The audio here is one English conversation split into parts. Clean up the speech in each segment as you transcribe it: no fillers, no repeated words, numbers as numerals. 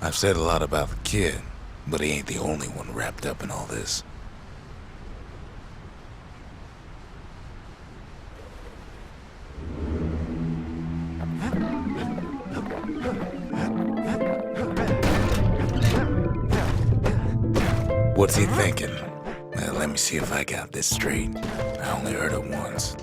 I've said a lot about the kid, but he ain't the only one wrapped up in all this. What's he thinking? Well, let me see if I got this straight. I only heard it once.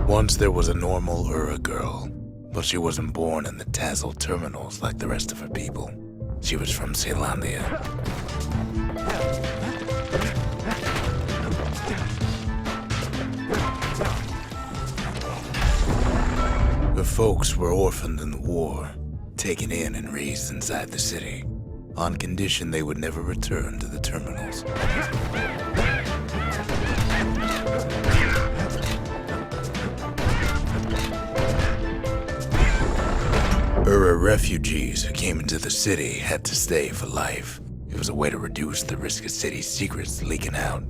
Once there was a normal Ura girl, but she wasn't born in the Tassel terminals like the rest of her people. She was from Caelondia. Her folks were orphaned in the war, taken in and raised inside the city, on condition they would never return to the terminals. Ura refugees who came into the city had to stay for life. It was a way to reduce the risk of city secrets leaking out.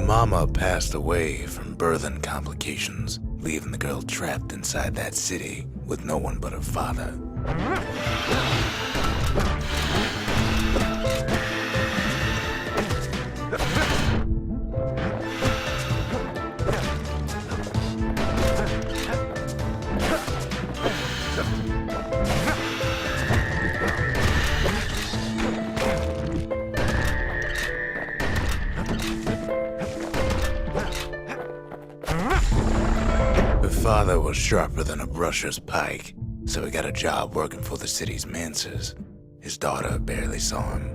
Mama passed away from birthing complications, leaving the girl trapped inside that city with no one but her father. Father was sharper than a brusher's pike, so he got a job working for the city's mancers. His daughter barely saw him.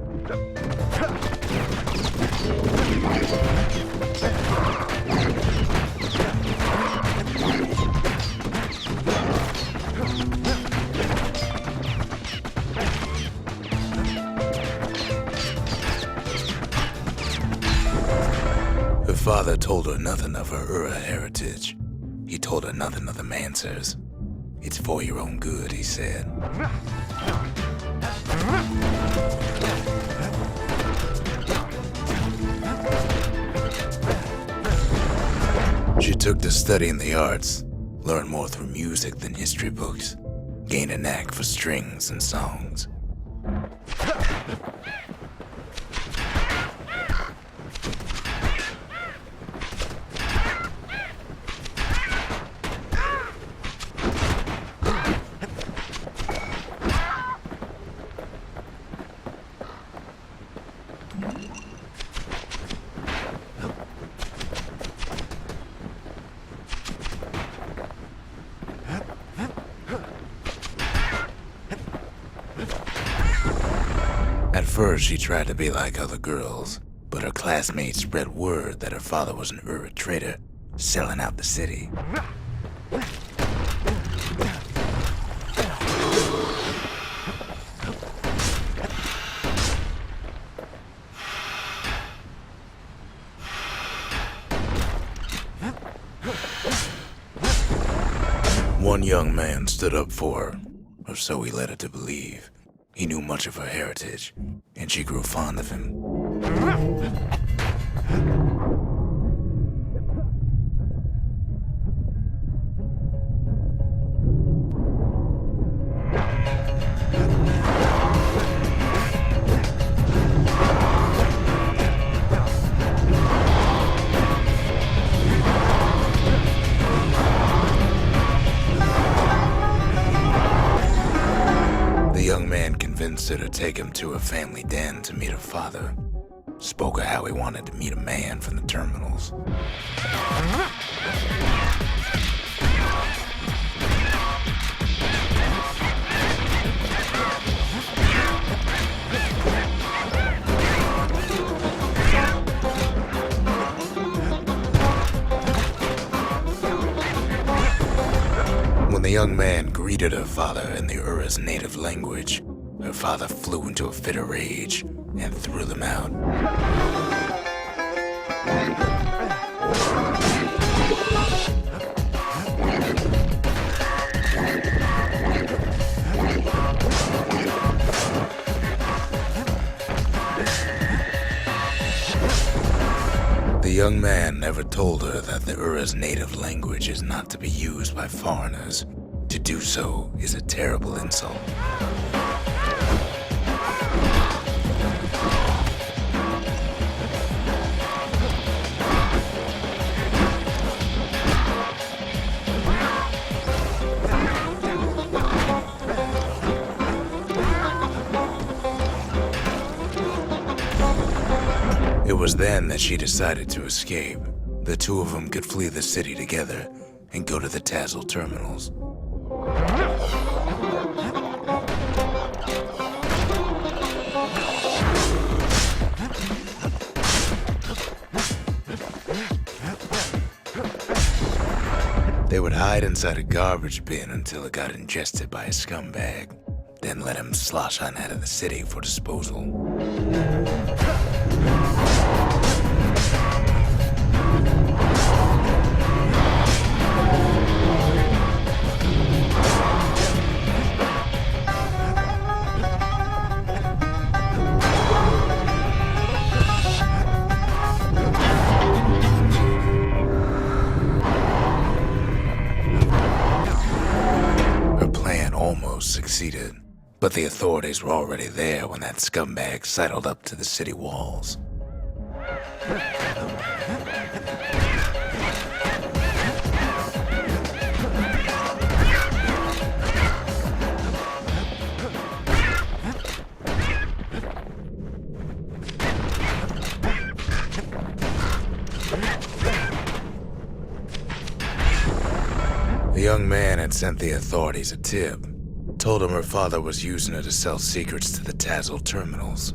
Her father told her nothing of her Ura heritage. He told her nothing of the Mancers. It's for your own good, he said. She took to studying the arts, learned more through music than history books, gained a knack for strings and songs. At first, she tried to be like other girls, but her classmates spread word that her father was an Ura trader, selling out the city. One young man stood up for her, or so he led her to believe. He knew much of her heritage, and she grew fond of him. The young man convinced her to take him to her family den to meet her father. Spoke of how he wanted to meet a man from the terminals. When the young man greeted her father in the Ura's native language, her father flew into a fit of rage and threw them out. The young man never told her that the Ura's native language is not to be used by foreigners. To do so is a terrible insult. It was then that she decided to escape. The two of them could flee the city together and go to the Tazil terminals. They would hide inside a garbage bin until it got ingested by a scumbag, then let him slosh on out of the city for disposal. Succeeded, but the authorities were already there when that scumbag sidled up to the city walls. The young man had sent the authorities a tip. Told him her father was using her to sell secrets to the Tazil terminals.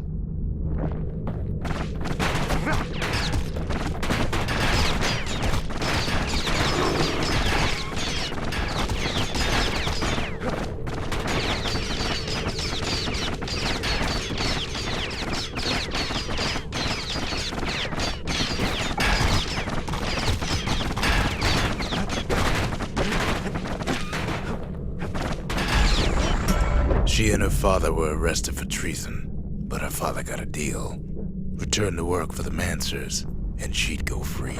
She and her father were arrested for treason, but her father got a deal. Returned to work for the Mansers, and she'd go free.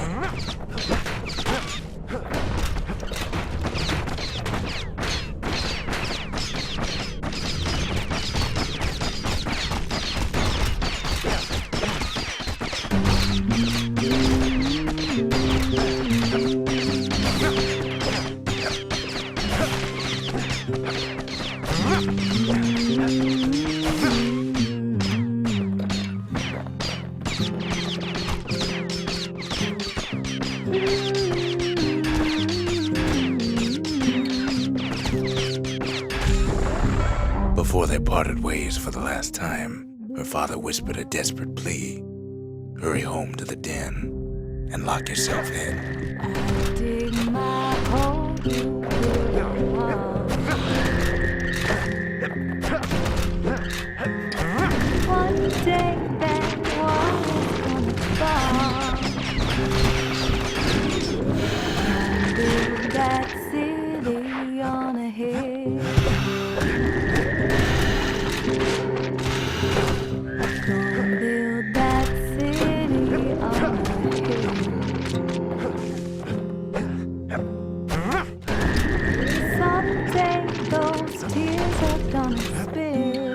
Before they parted ways for the last time, her father whispered a desperate plea. Hurry home to the den and lock yourself in. I dig my hole, you dig your One day that wall is gonna fall. I build that city on a hill. Gonna build that city on a hill. Someday those tears are gonna spill.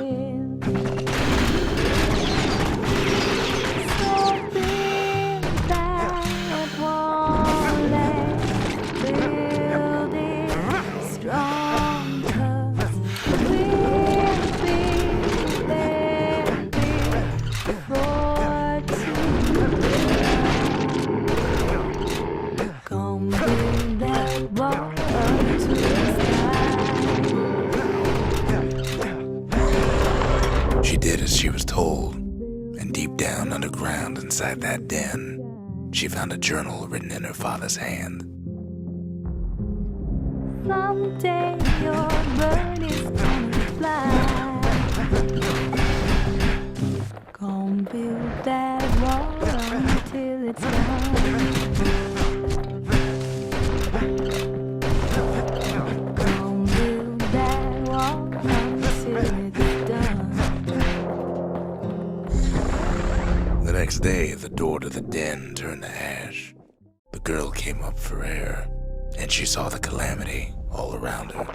She did as she was told, and deep down underground inside that den, she found a journal written in her father's hand. Someday your bird is gonna fly. Gonna build that wall until it's done. Gonna build that wall until it's done. The next day, the door to the den turned to ash. The girl came up for air, and she saw the calamity all around her.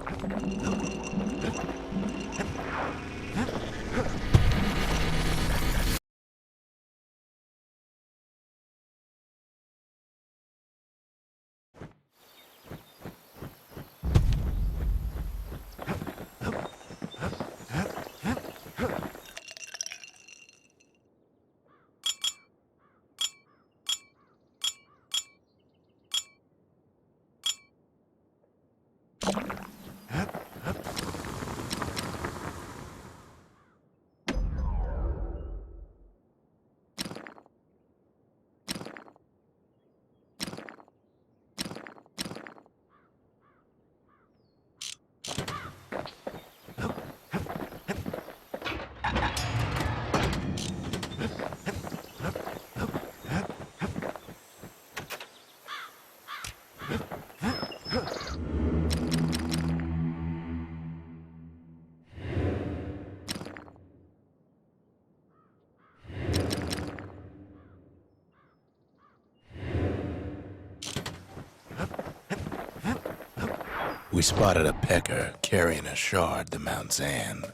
We spotted a pecker carrying a shard to Mount Zan.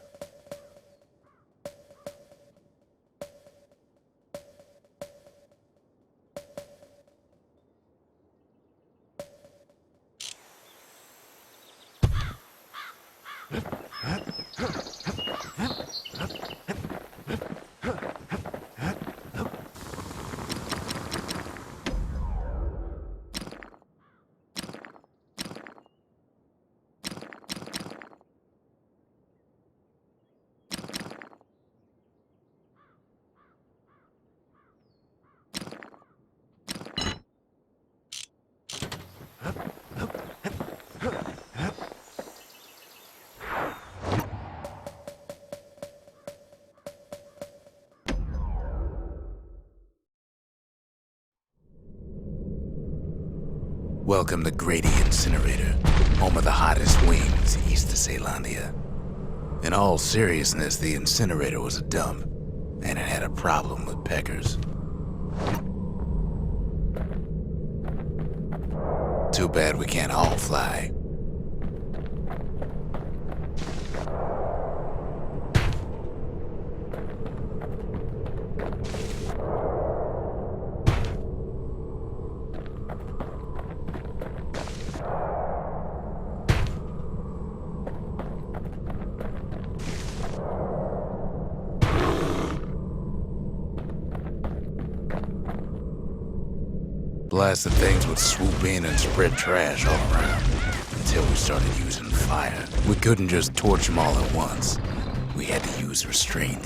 Welcome to Grady Incinerator, home of the hottest wings east of Caelondia. In all seriousness, the incinerator was a dump, and it had a problem with peckers. Too bad we can't all fly. Blasted things would swoop in and spread trash all around until we started using fire. We couldn't just torch them all at once. We had to use restraint.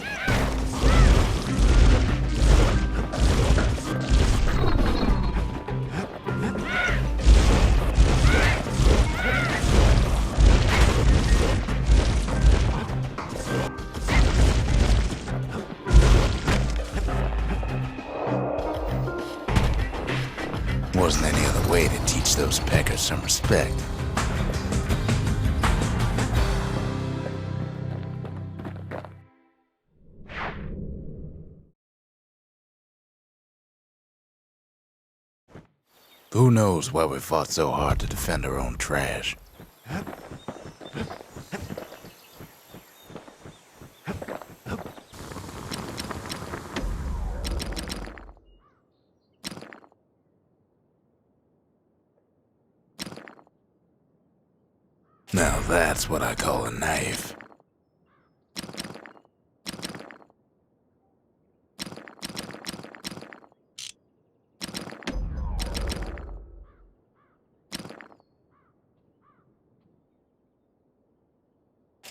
Wasn't any other way to teach those peckers some respect. Who knows why we fought so hard to defend our own trash? Now that's what I call a knife.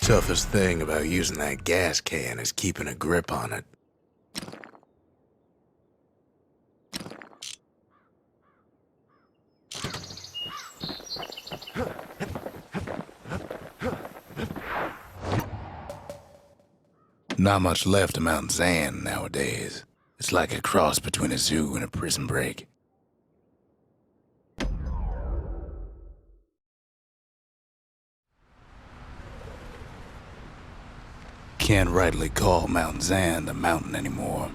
Toughest thing about using that gas can is keeping a grip on it. Not much left of Mount Zan nowadays. It's like a cross between a zoo and a prison break. Can't rightly call Mount Zan a mountain anymore.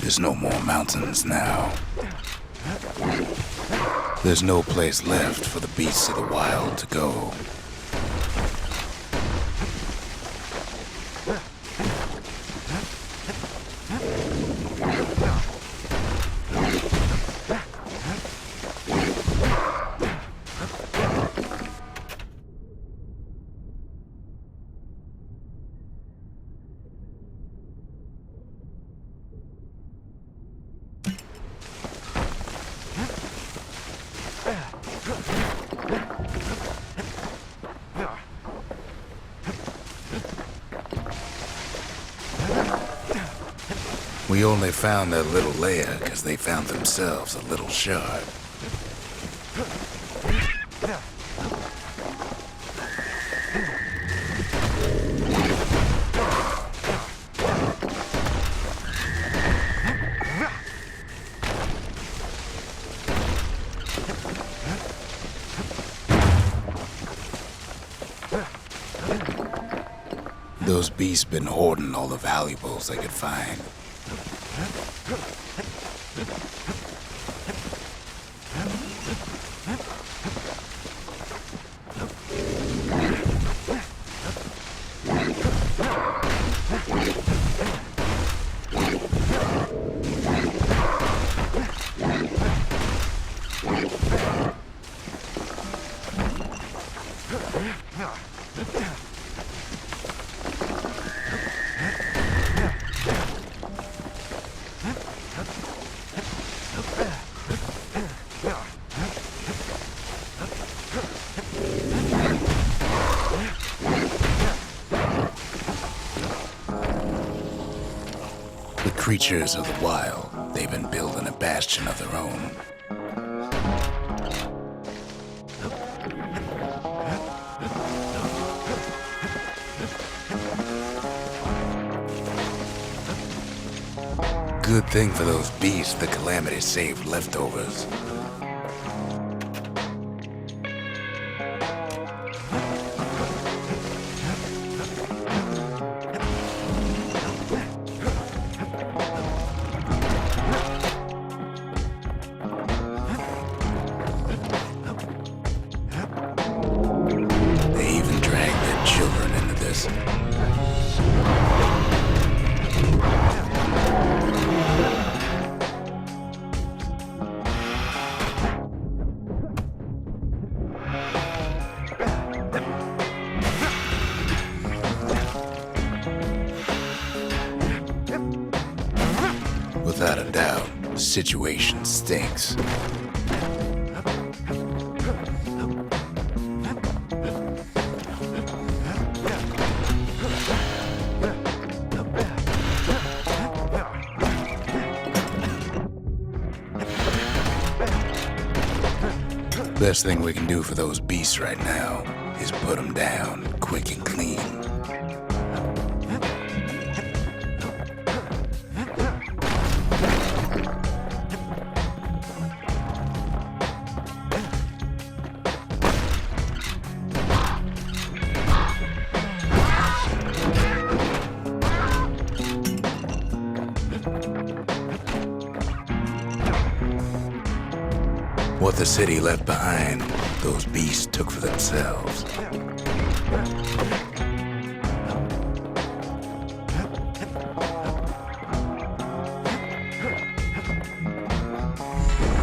There's no more mountains now. There's no place left for the beasts of the wild to go. We only found that little lair because they found themselves a little shard. Those beasts been hoarding all the valuables they could find. The creatures of the wild, they've been building a bastion of their own. Good thing for those beasts the Calamity saved leftovers. They even dragged their children into this. Without a doubt, the situation stinks. Best thing we can do for those beasts right now is put them down quick and clean. What the city left behind, those beasts took for themselves.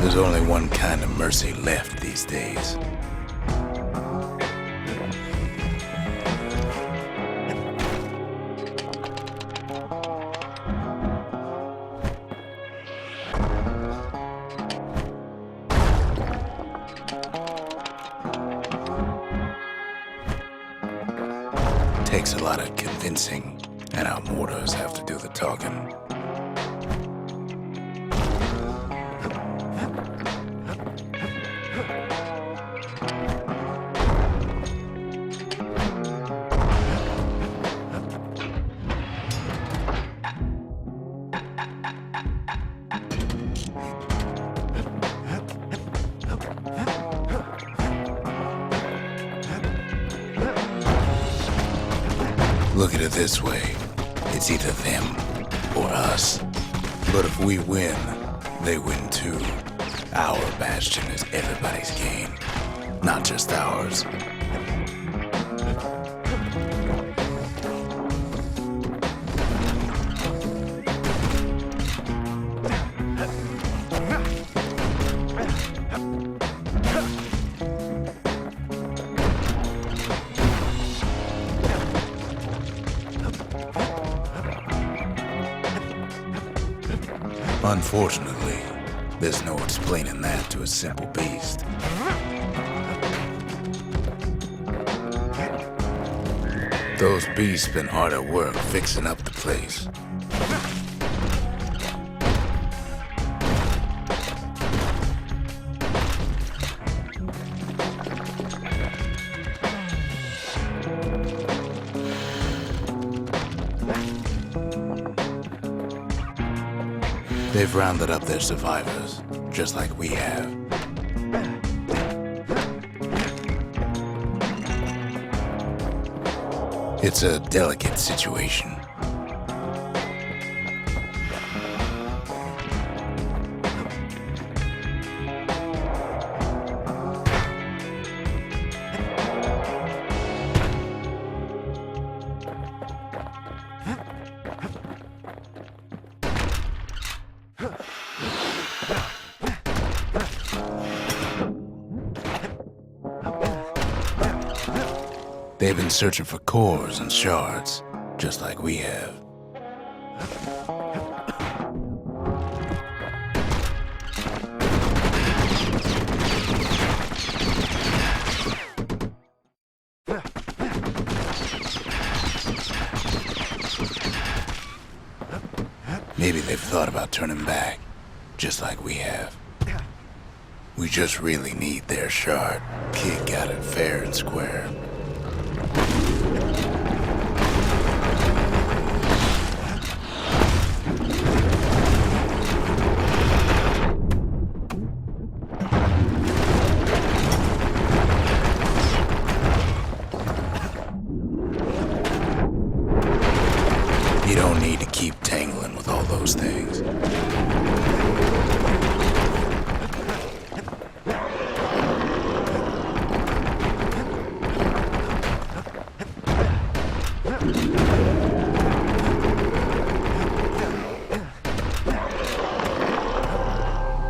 There's only one kind of mercy left these days. Takes a lot of convincing, and our mortars have to do the talking. Look at it this way. It's either them or us. But if we win, they win too. Our bastion is everybody's game, not just ours. Unfortunately, there's no explaining that to a simple beast. Those beasts been hard at work fixing up the place. They've rounded up their survivors, just like we have. It's a delicate situation. They've been searching for cores and shards, just like we have. Maybe they've thought about turning back, just like we have. We just really need their shard. Kid got it fair and square. You don't need to keep tangling with all those things.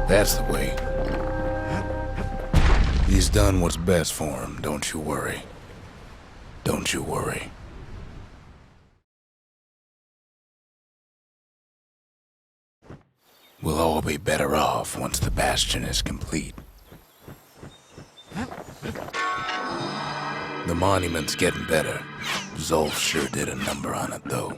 That's the way. He's done what's best for him, don't you worry. Don't you worry. We'll all be better off once the bastion is complete. The monument's getting better. Zulf sure did a number on it, though.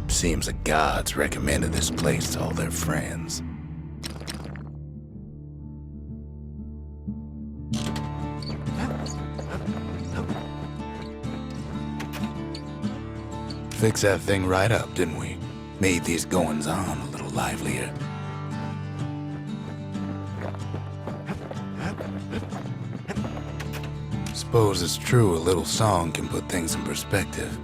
Seems the gods recommended this place to all their friends. Fixed that thing right up, didn't we? Made these goings-on a little livelier. Suppose it's true a little song can put things in perspective.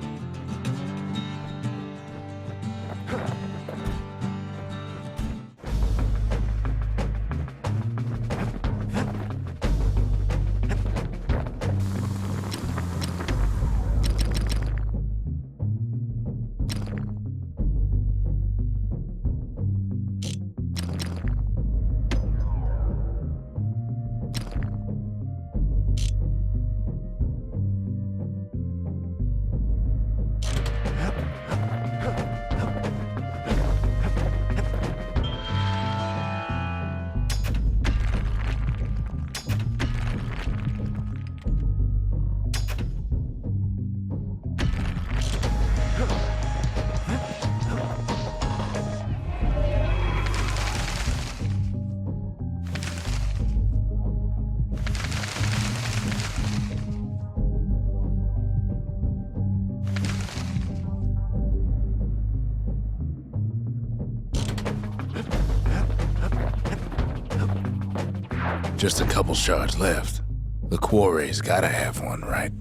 Just a couple shards left. The quarry's gotta have one, right?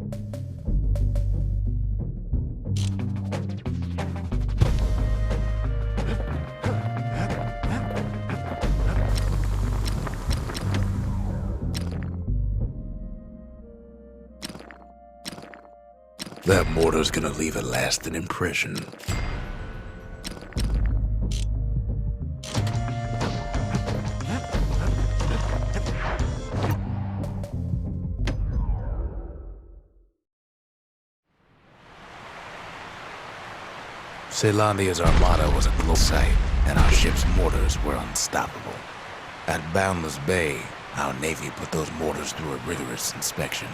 That mortar's gonna leave a lasting impression. Caelondia's armada was a close sight, and our ship's mortars were unstoppable. At Boundless Bay, our Navy put those mortars through a rigorous inspection.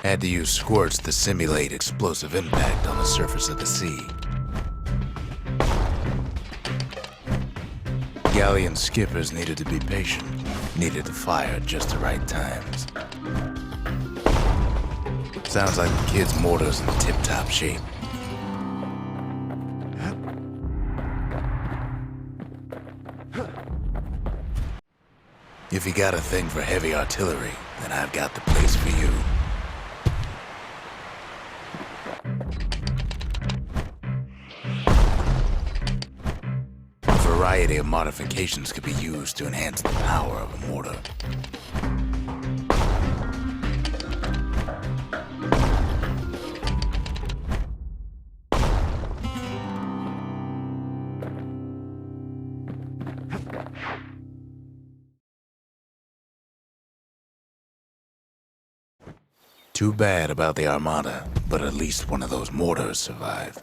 Had to use squirts to simulate explosive impact on the surface of the sea. Galleon skippers needed to be patient, needed to fire at just the right times. Sounds like the kid's mortar's in tip-top shape. If you got a thing for heavy artillery, then I've got the place for you. A variety of modifications could be used to enhance the power of a mortar. Too bad about the Armada, but at least one of those mortars survived.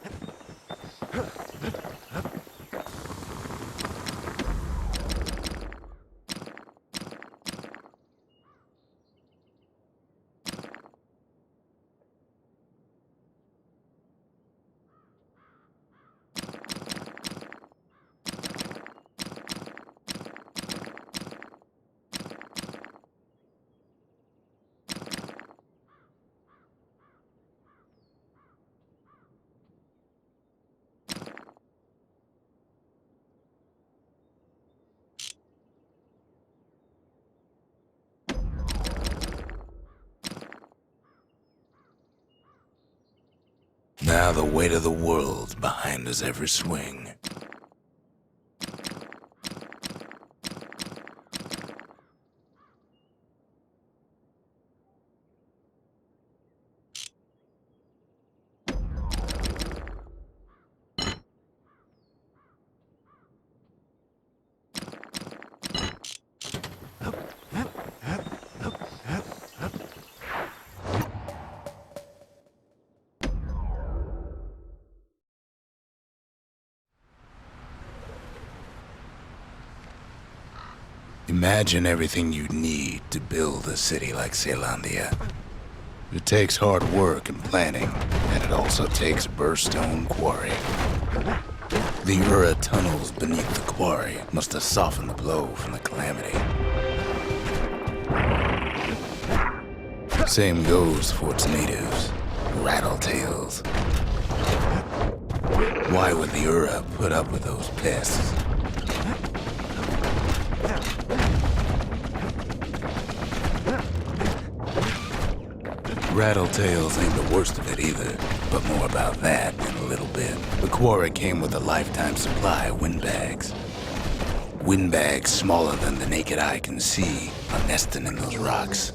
Now the weight of the world's behind us every swing. Imagine everything you'd need to build a city like Caelondia. It takes hard work and planning, and it also takes Burstone Quarry. The Ura tunnels beneath the quarry must have softened the blow from the calamity. Same goes for its natives, Rattletails. Why would the Ura put up with those pests? Rattletails ain't the worst of it either, but more about that in a little bit. The quarry came with a lifetime supply of windbags. Windbags smaller than the naked eye can see are nesting in those rocks.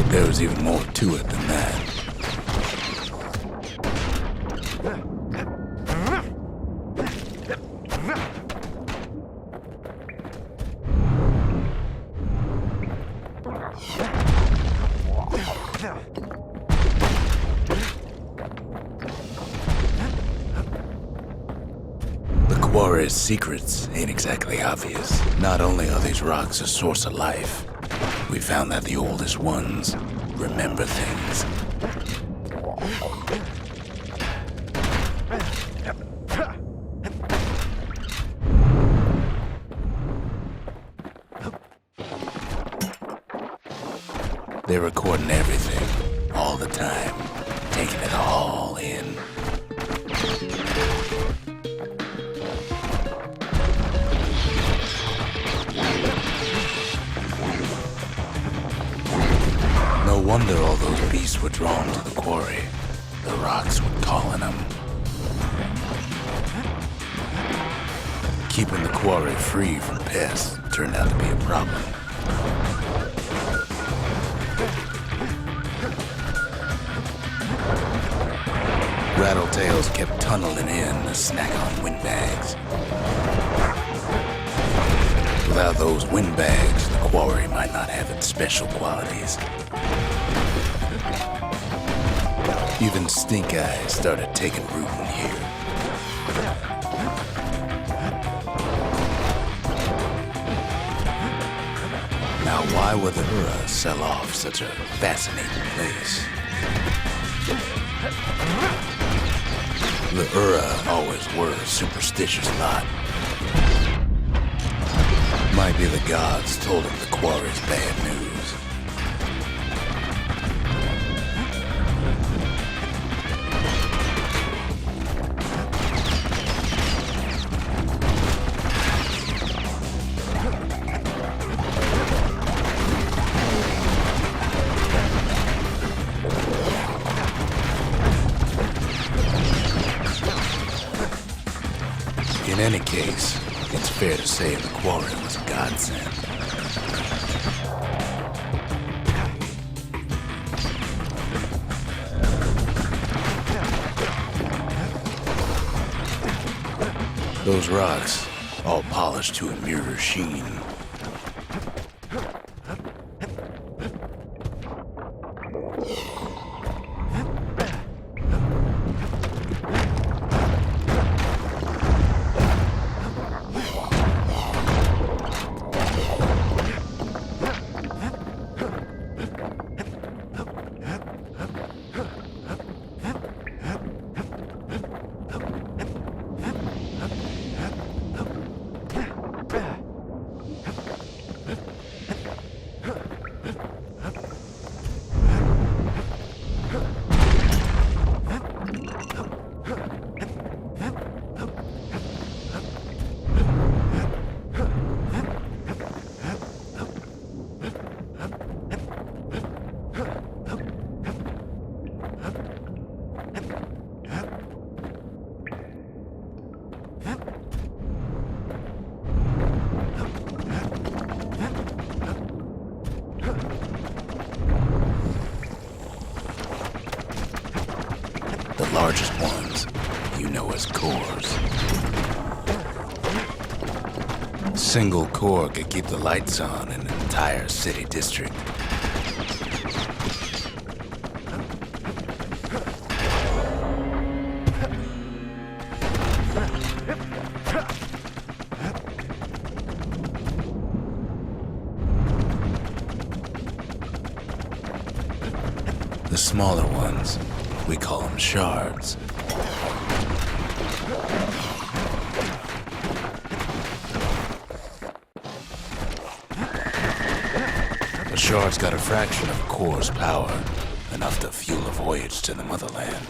There's even more to it than that. The quarry's secrets ain't exactly obvious. Not only are these rocks a source of life, We found that the oldest ones remember things. They're recording everything, all the time, taking it all in. No wonder all those beasts were drawn to the quarry. The rocks were calling them. Keeping the quarry free from pests turned out to be a problem. Rattletails kept tunneling in to snack on windbags. Without those windbags, the quarry might not have its special qualities. Even stink eyes started taking root in here. Now, why would the Ura sell off such a fascinating place? The Ura always were a superstitious lot. Might be the gods told him the quarry's bad news. In any case, it's fair to say the quarry was a godsend. Those rocks, all polished to a mirror sheen. The largest ones, you know as cores. A single core could keep the lights on in an entire city district. The smaller ones, we call them shards. A shard's got a fraction of a core's power, enough to fuel a voyage to the motherland.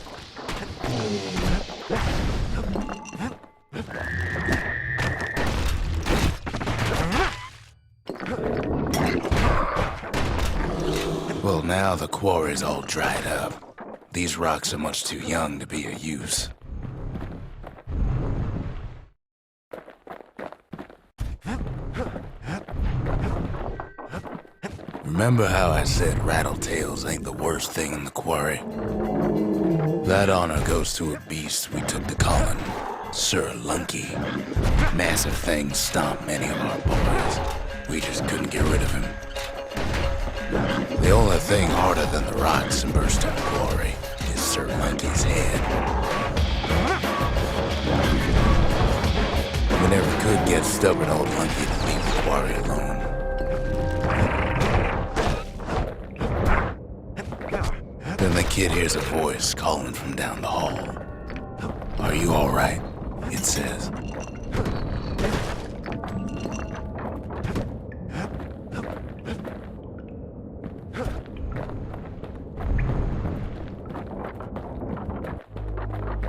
Well, now the quarry's all dried up. These rocks are much too young to be of use. Remember how I said Rattletails ain't the worst thing in the quarry? That honor goes to a beast we took to Colin, Sir Lunky. Massive things stomped many of our boys. We just couldn't get rid of him. The only thing harder than the rocks and bursting quarry is Sir Lunky's head. We never could get stubborn old Lunky to leave the quarry alone. Kid hears a voice calling from down the hall. "Are you all right?" it says.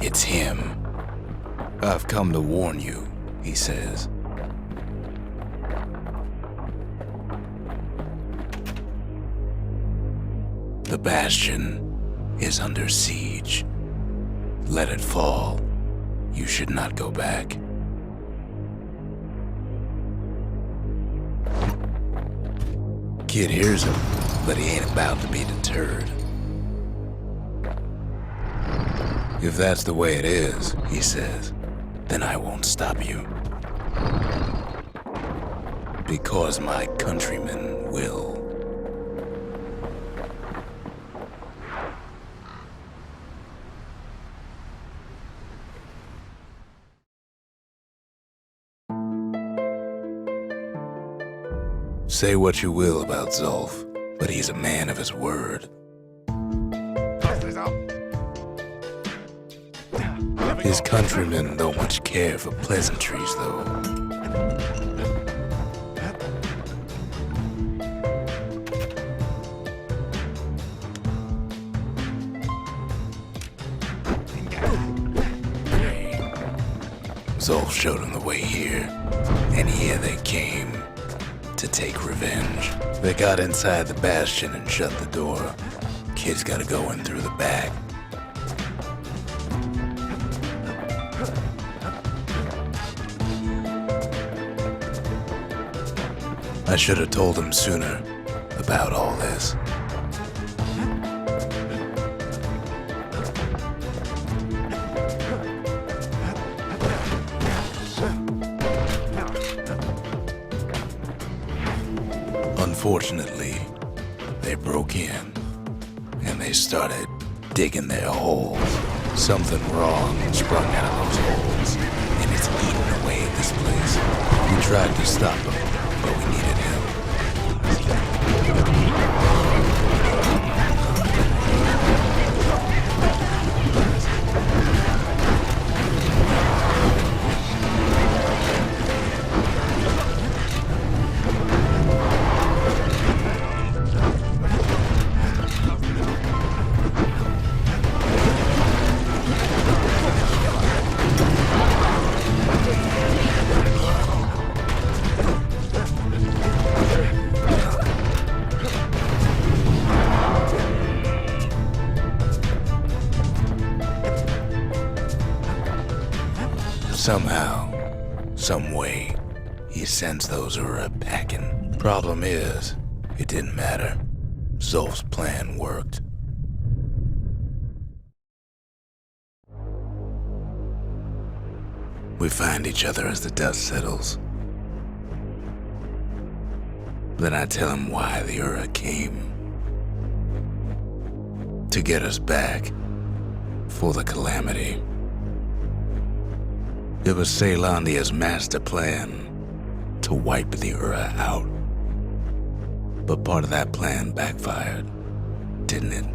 It's him. "I've come to warn you," he says. "The Bastion is under siege. Let it fall. You should not go back." Kid hears him, but he ain't about to be deterred. "If that's the way it is," he says, "then I won't stop you. Because my countrymen will." Say what you will about Zulf, but he's a man of his word. His countrymen don't much care for pleasantries, though. Zulf showed him the way here, and here they came to take revenge. They got inside the Bastion and shut the door. Kid's gotta go in through the back. I should have told him sooner about all this. Unfortunately, they broke in and they started digging their holes. Something wrong sprung out of those holes, and it's eating away at this place. We tried to stop them, but we needed help. Somehow, some way, he sensed those Ura packing. Problem is, it didn't matter. Zulf's plan worked. We find each other as the dust settles. Then I tell him why the Ura came. To get us back for the Calamity. It was Caelondia's master plan to wipe the Ura out. But part of that plan backfired, didn't it?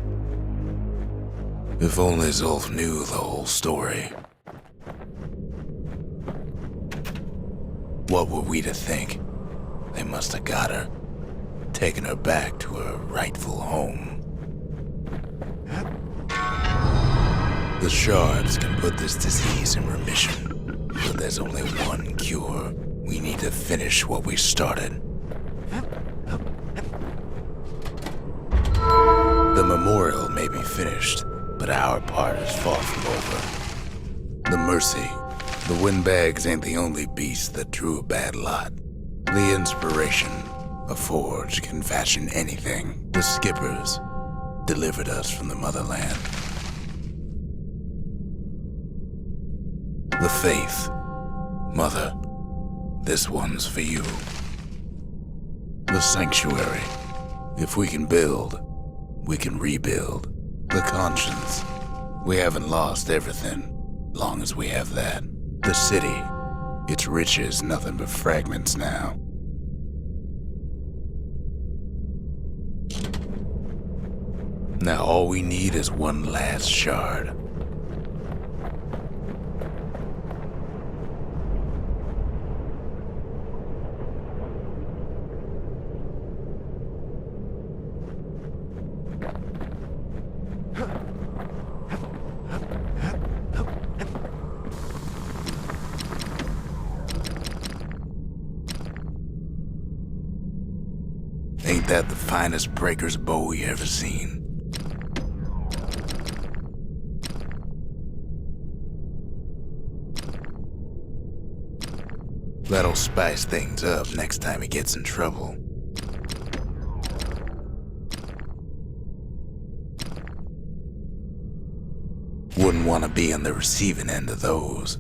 If only Zulf knew the whole story. What were we to think? They must have got her, taken her back to her rightful home. The shards can put this disease in remission. But there's only one cure. We need to finish what we started. The memorial may be finished, but our part is far from over. The Mercy, the windbags ain't the only beast that drew a bad lot. The inspiration, a forge can fashion anything. The skippers delivered us from the motherland. The faith. Mother, this one's for you. The sanctuary. If we can build, we can rebuild. The conscience. We haven't lost everything, long as we have that. The city. Its riches nothing but fragments now. Now all we need is one last shard. Ain't that the finest breaker's bow you ever seen? That'll spice things up next time he gets in trouble. Wouldn't want to be on the receiving end of those.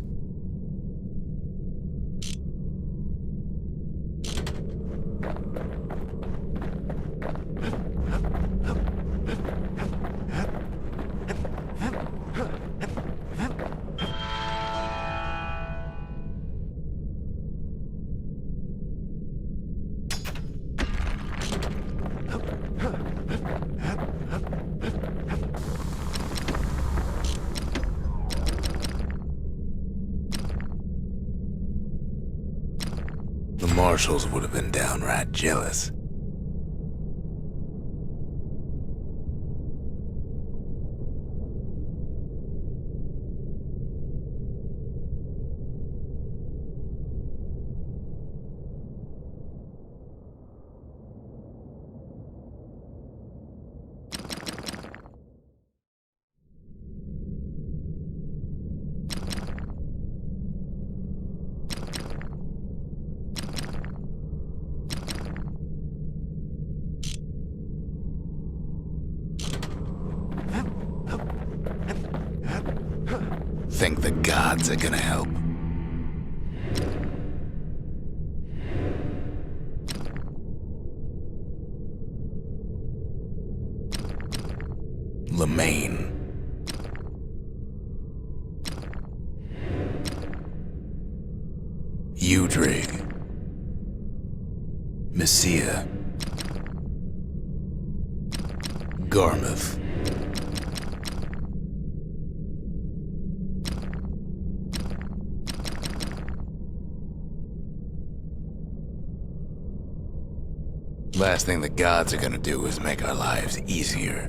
The marshals would have been downright jealous. Think the gods are gonna help? Lemaine. Udrig. Messia. Garmouth. Last thing the gods are gonna do is make our lives easier.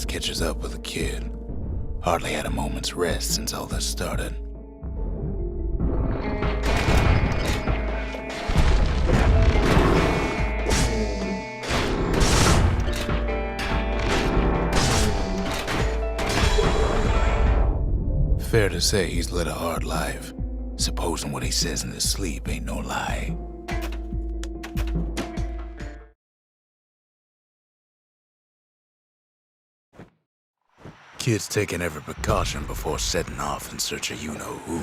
Catches up with the kid. Hardly had a moment's rest since all this started. Fair to say he's led a hard life, supposing what he says in his sleep ain't no lie. Kid's taking every precaution before setting off in search of you-know-who.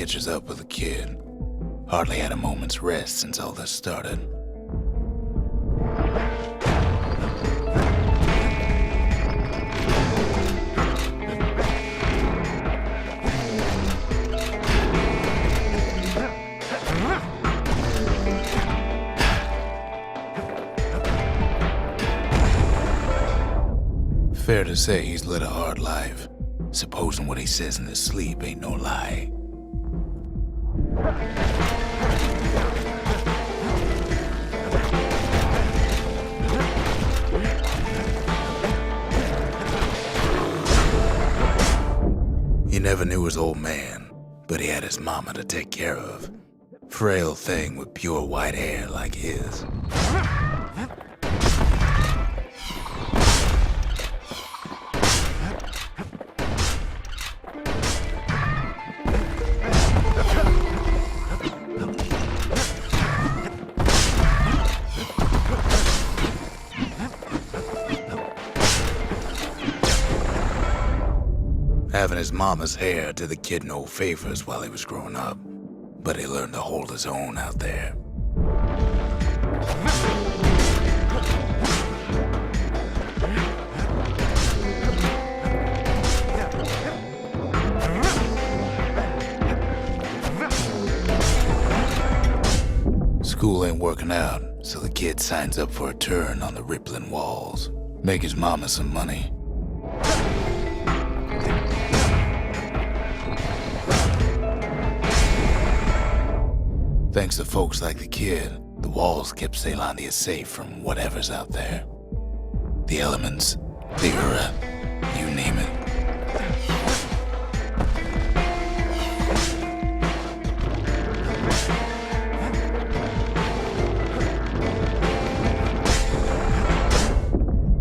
catches up with the kid. Hardly had a moment's rest since all this started. Fair to say he's led a hard life, supposing what he says in his sleep ain't no lie. You never knew his old man, but he had his mama to take care of. Frail thing with pure white hair like his. Having his mama's hair did the kid no favors while he was growing up, but he learned to hold his own out there. School ain't working out, so the kid signs up for a turn on the rippling walls. Make his mama some money. Thanks to folks like the kid, the walls kept Caelondia safe from whatever's out there. The elements, the Ura, you name it.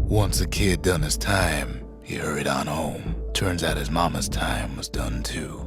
Once the kid done his time, he hurried on home. Turns out his mama's time was done too.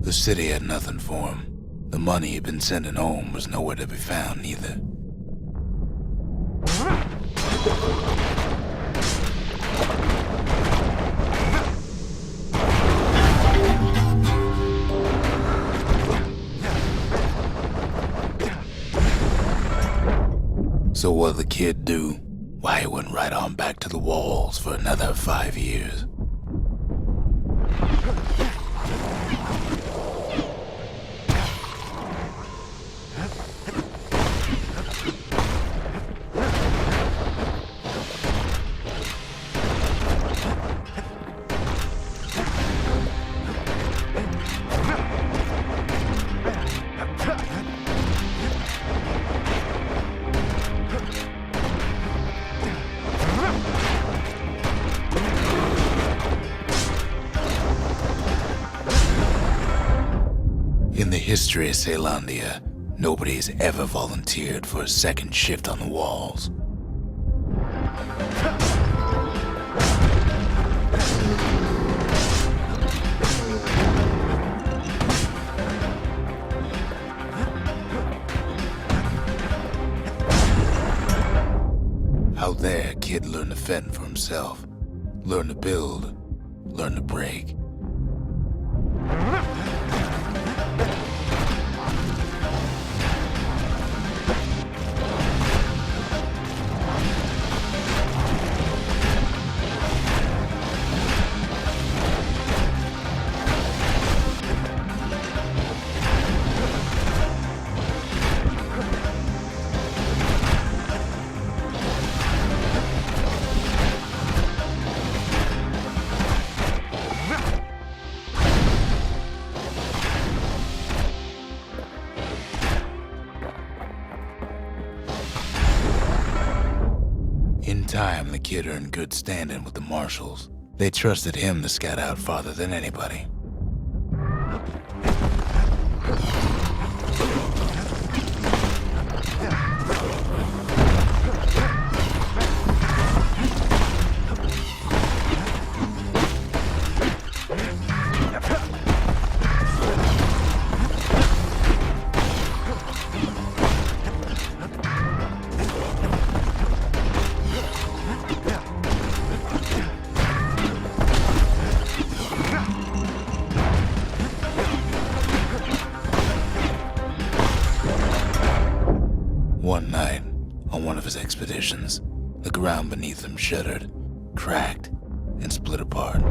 The city had nothing for him. The money he'd been sending home was nowhere to be found either. So what'd the kid do? Why, he went right on back to the walls for another 5 years. In the history of Caelondia, nobody's ever volunteered for a second shift on the walls. Out there, kid learned to fend for himself, learn to build, learn to break. time, the kid earned good standing with the marshals. They trusted him to scout out farther than anybody. One night, on one of his expeditions, the ground beneath him shuddered, cracked, and split apart.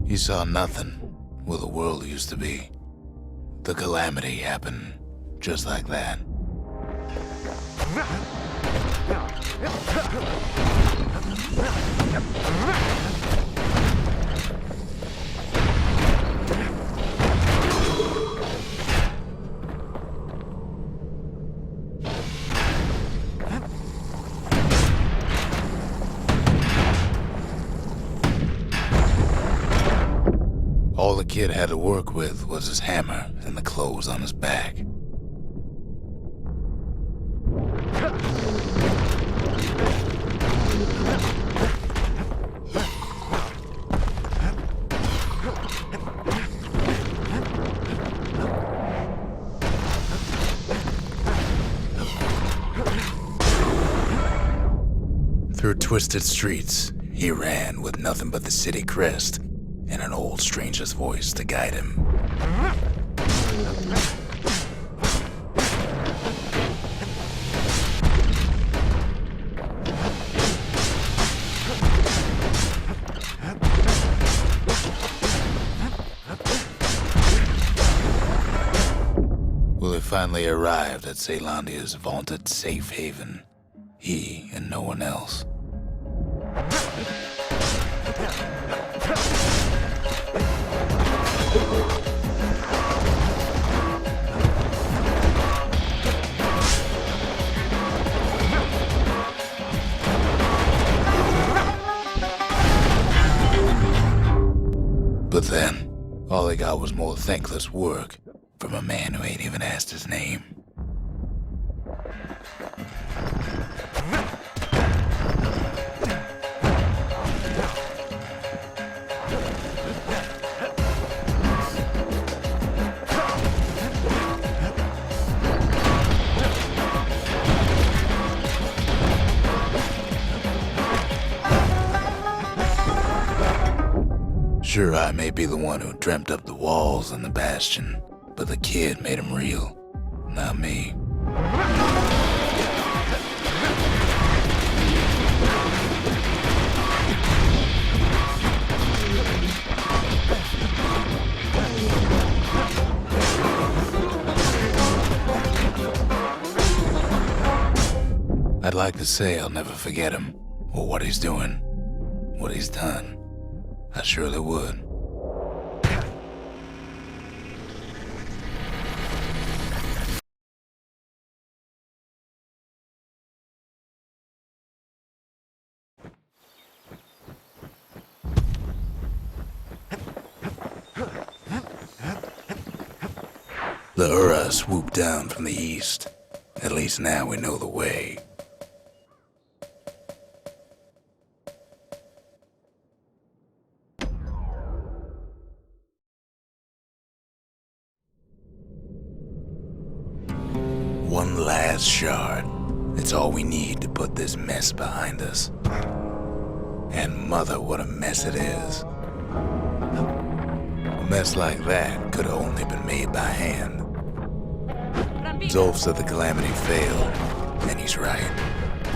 He saw nothing where the world used to be. The calamity happened just like that. All the kid had to work with was his hammer and the clothes on his back. Through twisted streets, he ran with nothing but the city crest and an old stranger's voice to guide him. Well, he finally arrived at Caelondia's vaunted safe haven. He and no one else. But then, all he got was more thankless work from a man who ain't even asked his name. Sure, I may be the one who dreamt up the walls and the bastion, but the kid made them real, not me. I'd like to say I'll never forget him, or what he's doing, what he's done. I surely would. The Ura swooped down from the east. At least now we know the way. One last shard. It's all we need to put this mess behind us. And mother, what a mess it is. A mess like that could have only been made by hand. Zolf said the calamity failed, and he's right.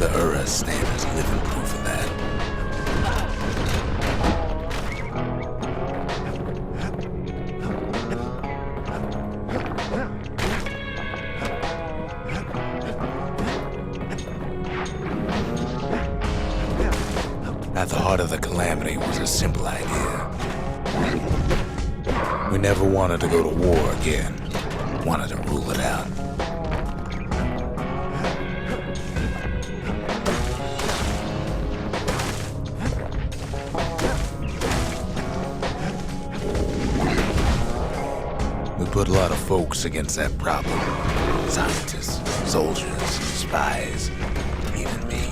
The Ura stand as living proof of that. heart of the calamity was a simple idea. We never wanted to go to war again. Wanted to rule it out. We put a lot of folks against that problem. Scientists, soldiers, spies, even me.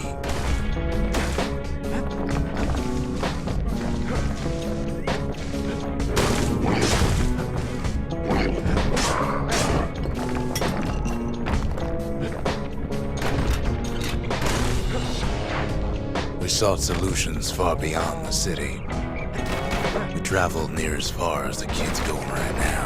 We sought solutions far beyond the city. We traveled near as far as the kids going right now.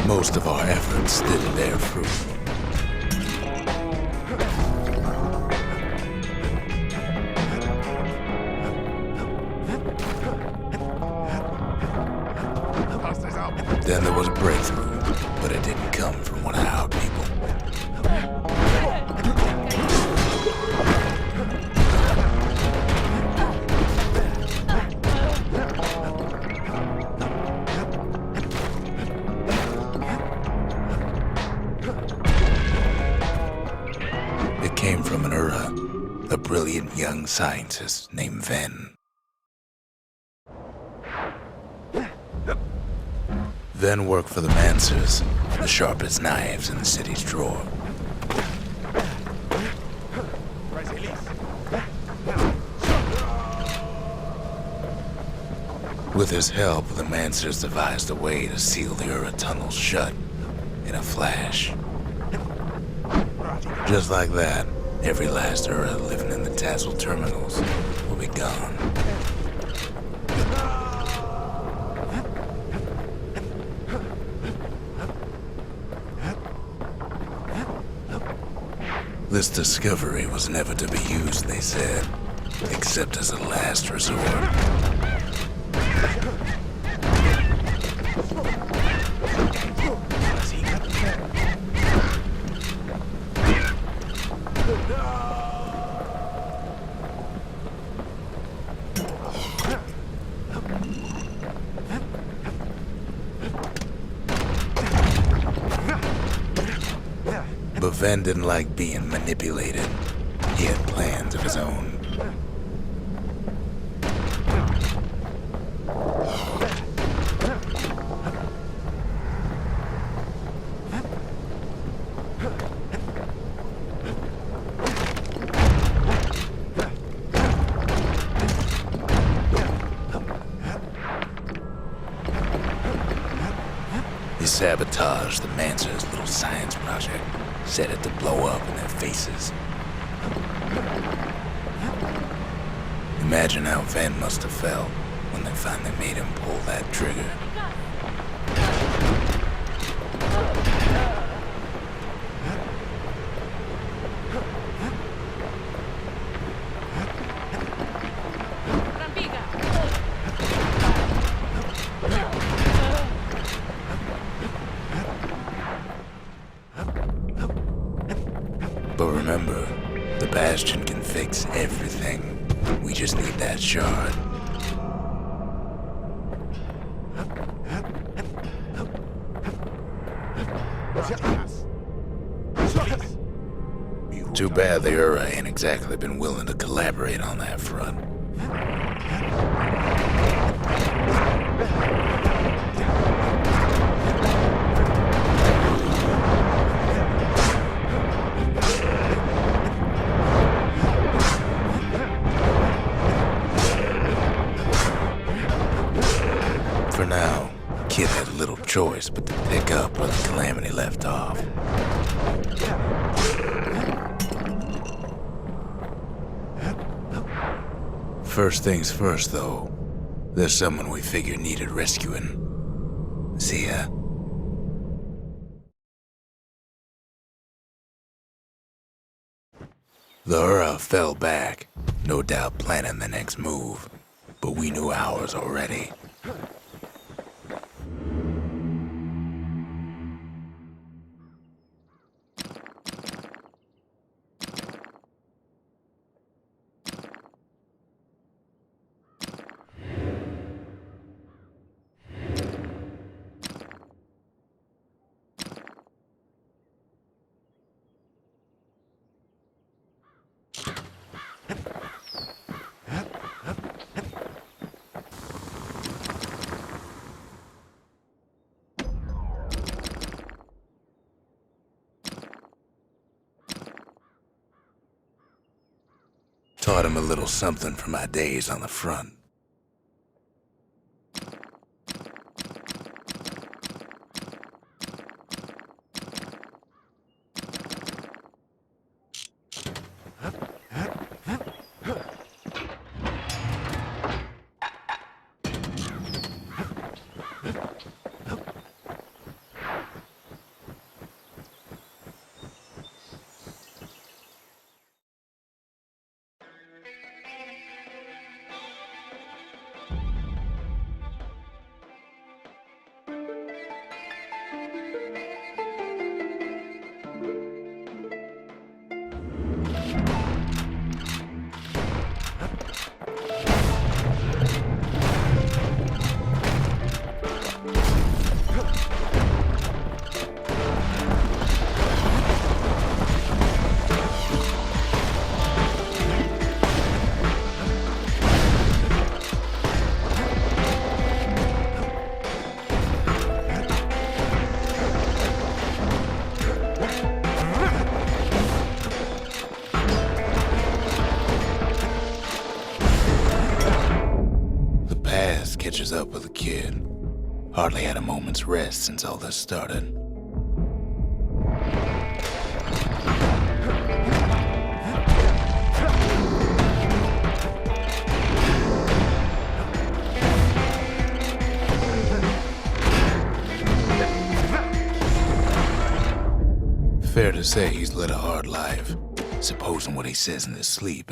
Most of our efforts didn't bear fruit. Then there was a breakthrough, but it didn't come from one of our people. It came from an Ura, a brilliant young scientist named Ven. Ven worked for the Mancers, the sharpest knives in the city's drawer. With his help, the Mancers devised a way to seal the Ura tunnels shut in a flash. Just like that, every last Ura living in the Tassel terminals will be gone. This discovery was never to be used, they said, except as a last resort. But Ven didn't like being manipulated. He had plans of his own. He sabotaged the Mancers' little science project, set it to blow up in their faces. Imagine how Ven must have felt when they finally made him pull that trigger. But remember, the Bastion can fix everything. We just need that shard. Too bad the Ura ain't exactly been willing to collaborate on that front. choice but to pick up where the Calamity left off. First things first, though. There's someone we figured needed rescuing. See ya. The Ura fell back, no doubt planning the next move, but we knew ours already. Taught him a little something from my days on the front. Catches up with the kid. Hardly had a moment's rest since all this started. Fair to say he's led a hard life, supposing what he says in his sleep.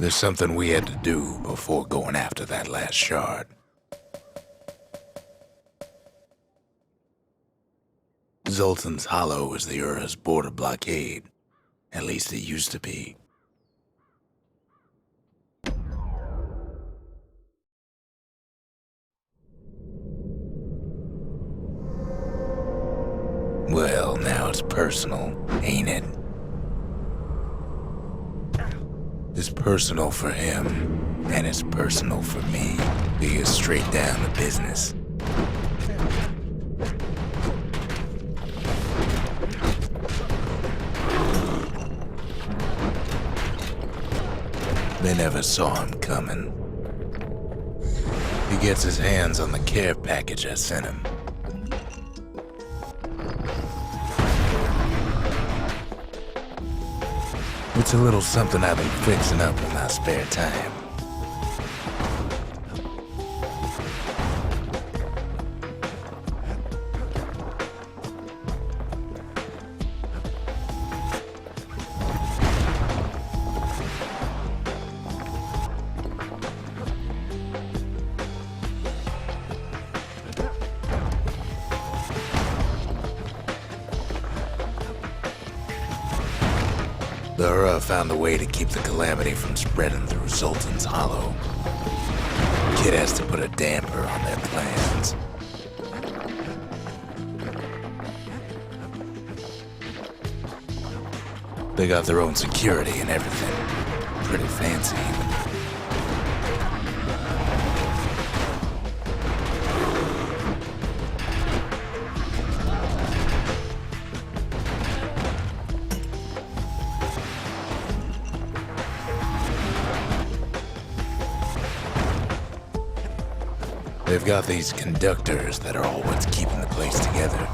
There's something we had to do before going after that last shard. Zoltan's Hollow is the Ura's border blockade. At least it used to be. Well, now it's personal, ain't it? is personal for him, and it's personal for me. We get straight down to business. They never saw him coming. He gets his hands on the care package I sent him. It's a little something I've been fixing up in my spare time. The Ura found a way to keep the calamity from spreading through Zoltan's Hollow. Kid has to put a damper on their plans. They got their own security and everything. Pretty fancy even. They've got these conductors that are all what's keeping the place together.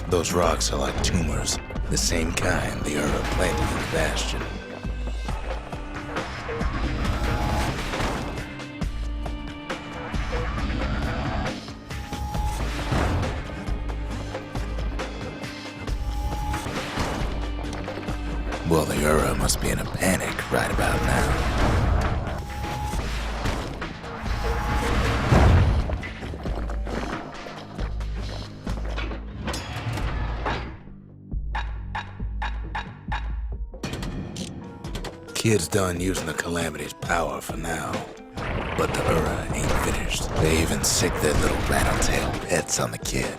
Those rocks are like tumors, the same kind the Ura planted in the Bastion. Well, the Ura must be in a panic right about now. Kid's done using the Calamity's power for now, but the Ura ain't finished. They even sick their little rattletail pets on the kid.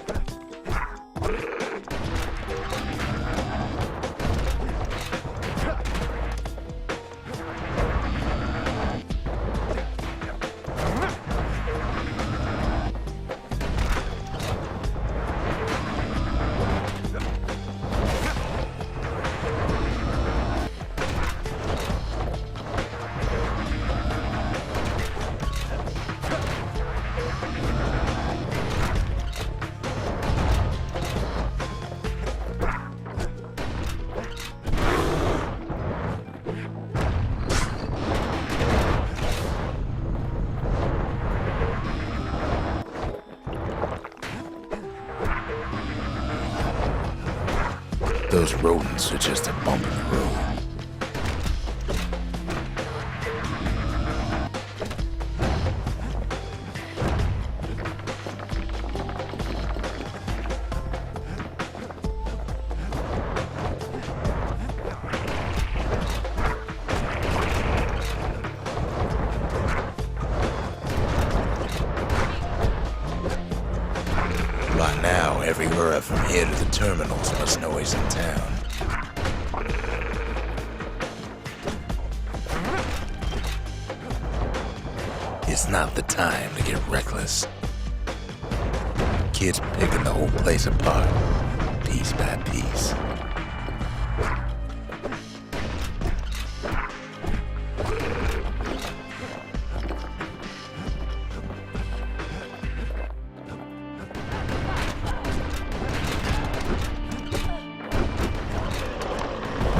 Those rodents are just a bump in the road. By now, every Ura from here to the terminals must know he's in town. It's not the time to get reckless. Kid's picking the whole place apart, piece by piece.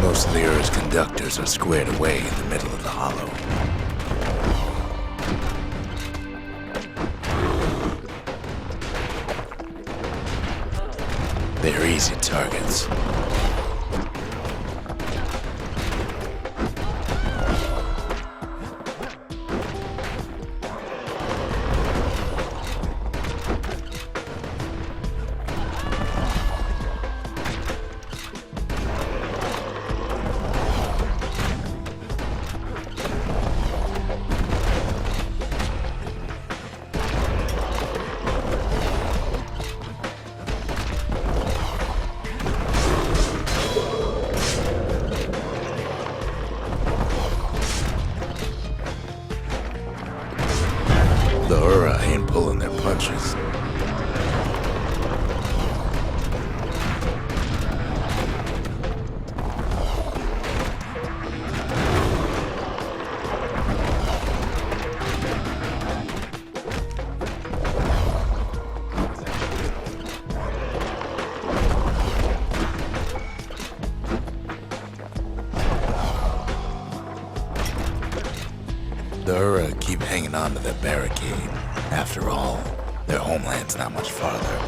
Most of the Ura's conductors are squared away in the middle of the hollow. They're easy targets. The Ura keep hanging on to their barricade. After all, their homeland's not much farther.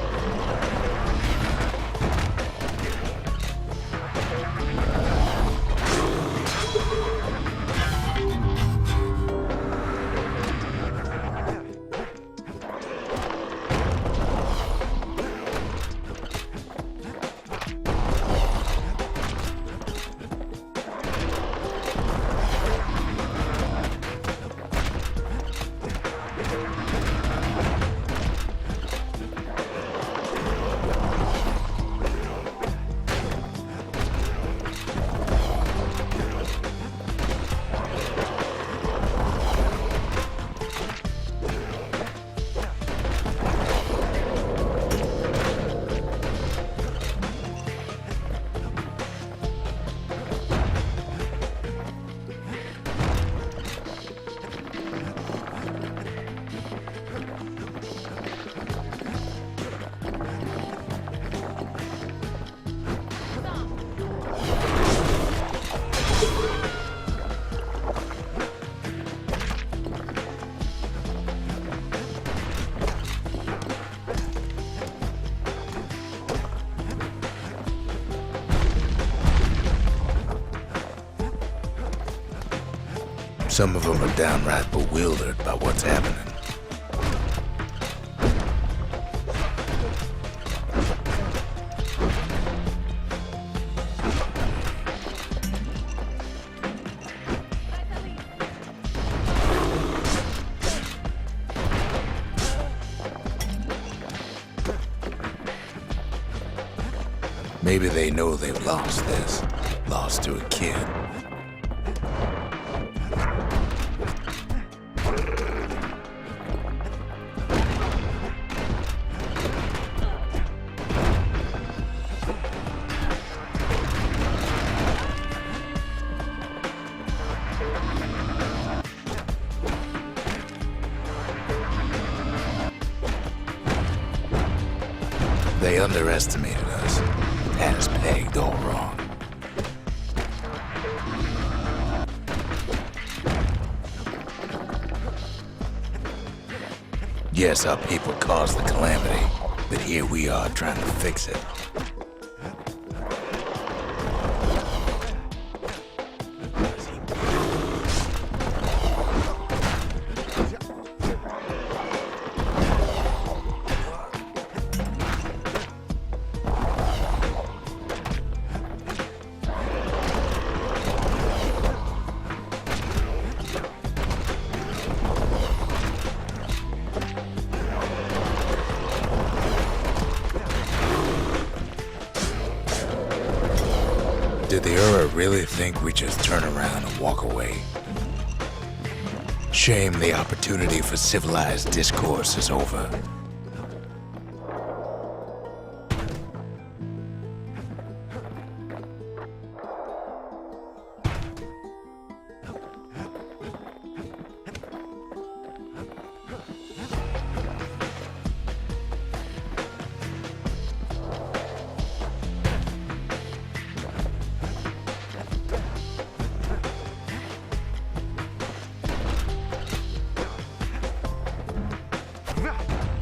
Some of them are downright bewildered by what's happening. Maybe they know they've lost this, lost to a kid. They underestimated us. Had us pegged all wrong. Yes, our people caused the calamity, but here we are trying to fix it. Did the Ura really think we just turn around and walk away? Shame the opportunity for civilized discourse is over.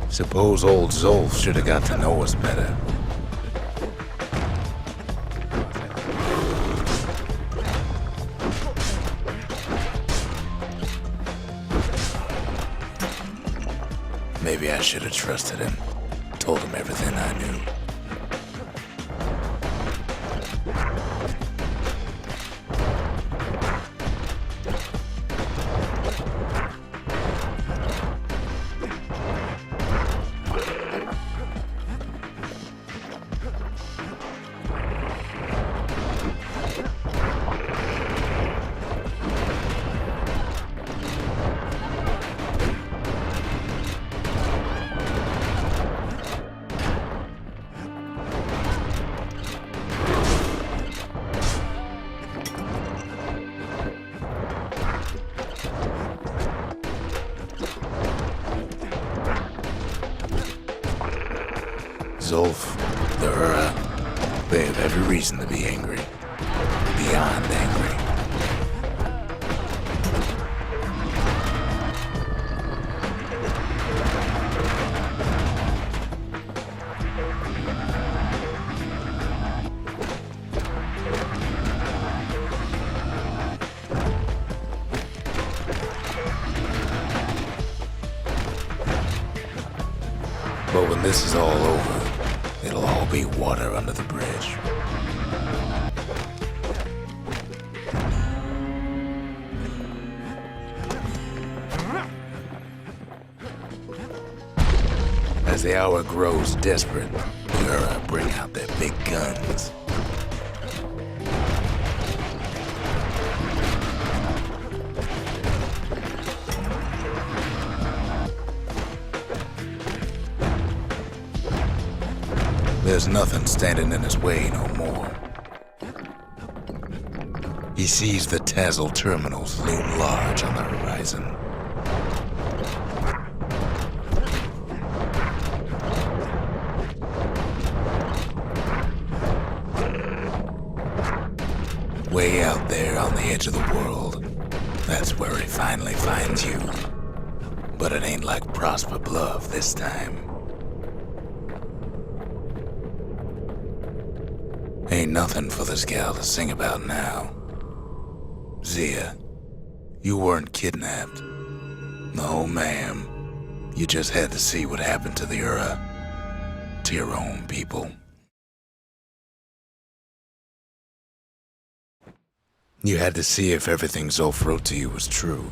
Suppose old Zolf should have got to know us better. Maybe I should have trusted him, told him everything I knew. Zolf, the Ura, they have every reason to be angry. Beyond angry. this is all over, it'll all be water under the bridge. As the hour grows desperate, the Ura bring out their big guns. There's nothing standing in his way no more. He sees the Tazzle terminals loom large on the horizon. Way out there on the edge of the world, that's where he finally finds you. But it ain't like Prosper Bluff this time. Ain't nothing for this gal to sing about now. Zia, you weren't kidnapped. No, ma'am. You just had to see what happened to the Ura. To your own people. You had to see if everything Zulf wrote to you was true.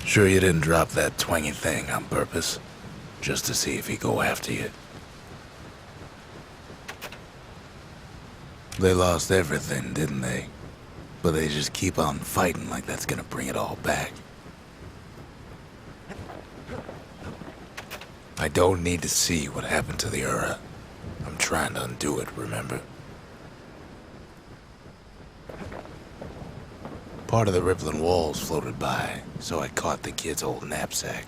Sure you didn't drop that twangy thing on purpose? Just to see if he'd go after you? They lost everything, didn't they? But they just keep on fighting like that's gonna bring it all back. I don't need to see what happened to the Ura. I'm trying to undo it, remember? Part of the rippling walls floated by, so I caught the kid's old knapsack.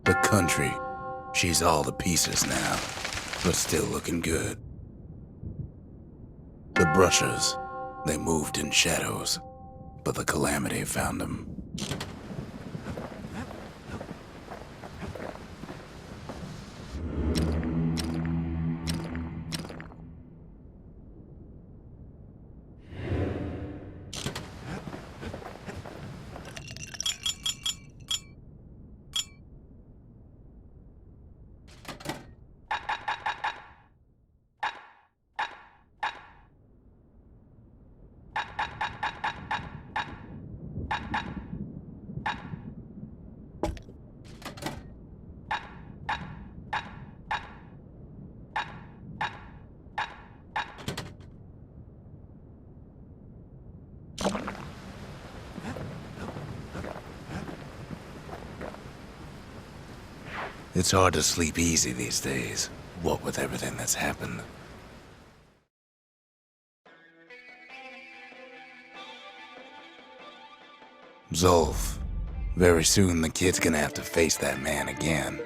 The country, she's all to pieces now, but still looking good. The Brushers, they moved in shadows, but the Calamity found them. It's hard to sleep easy these days, what with everything that's happened. Zulf, very soon the kid's gonna have to face that man again,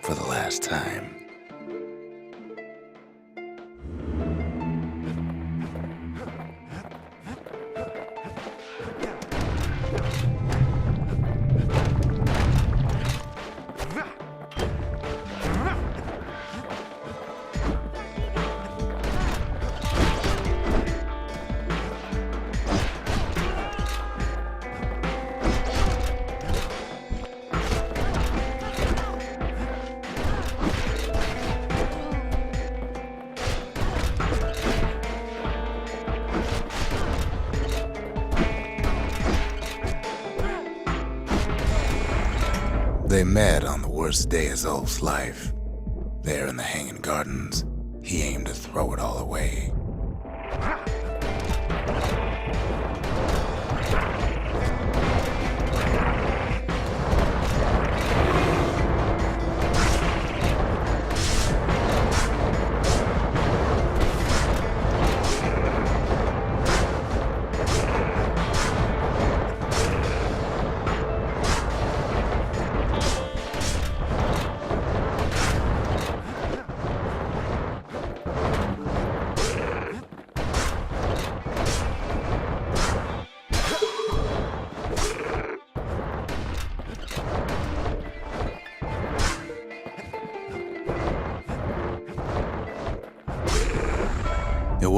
for the last time. They met on the worst day of Zulf's life. There in the Hanging Gardens, he aimed to throw it all away.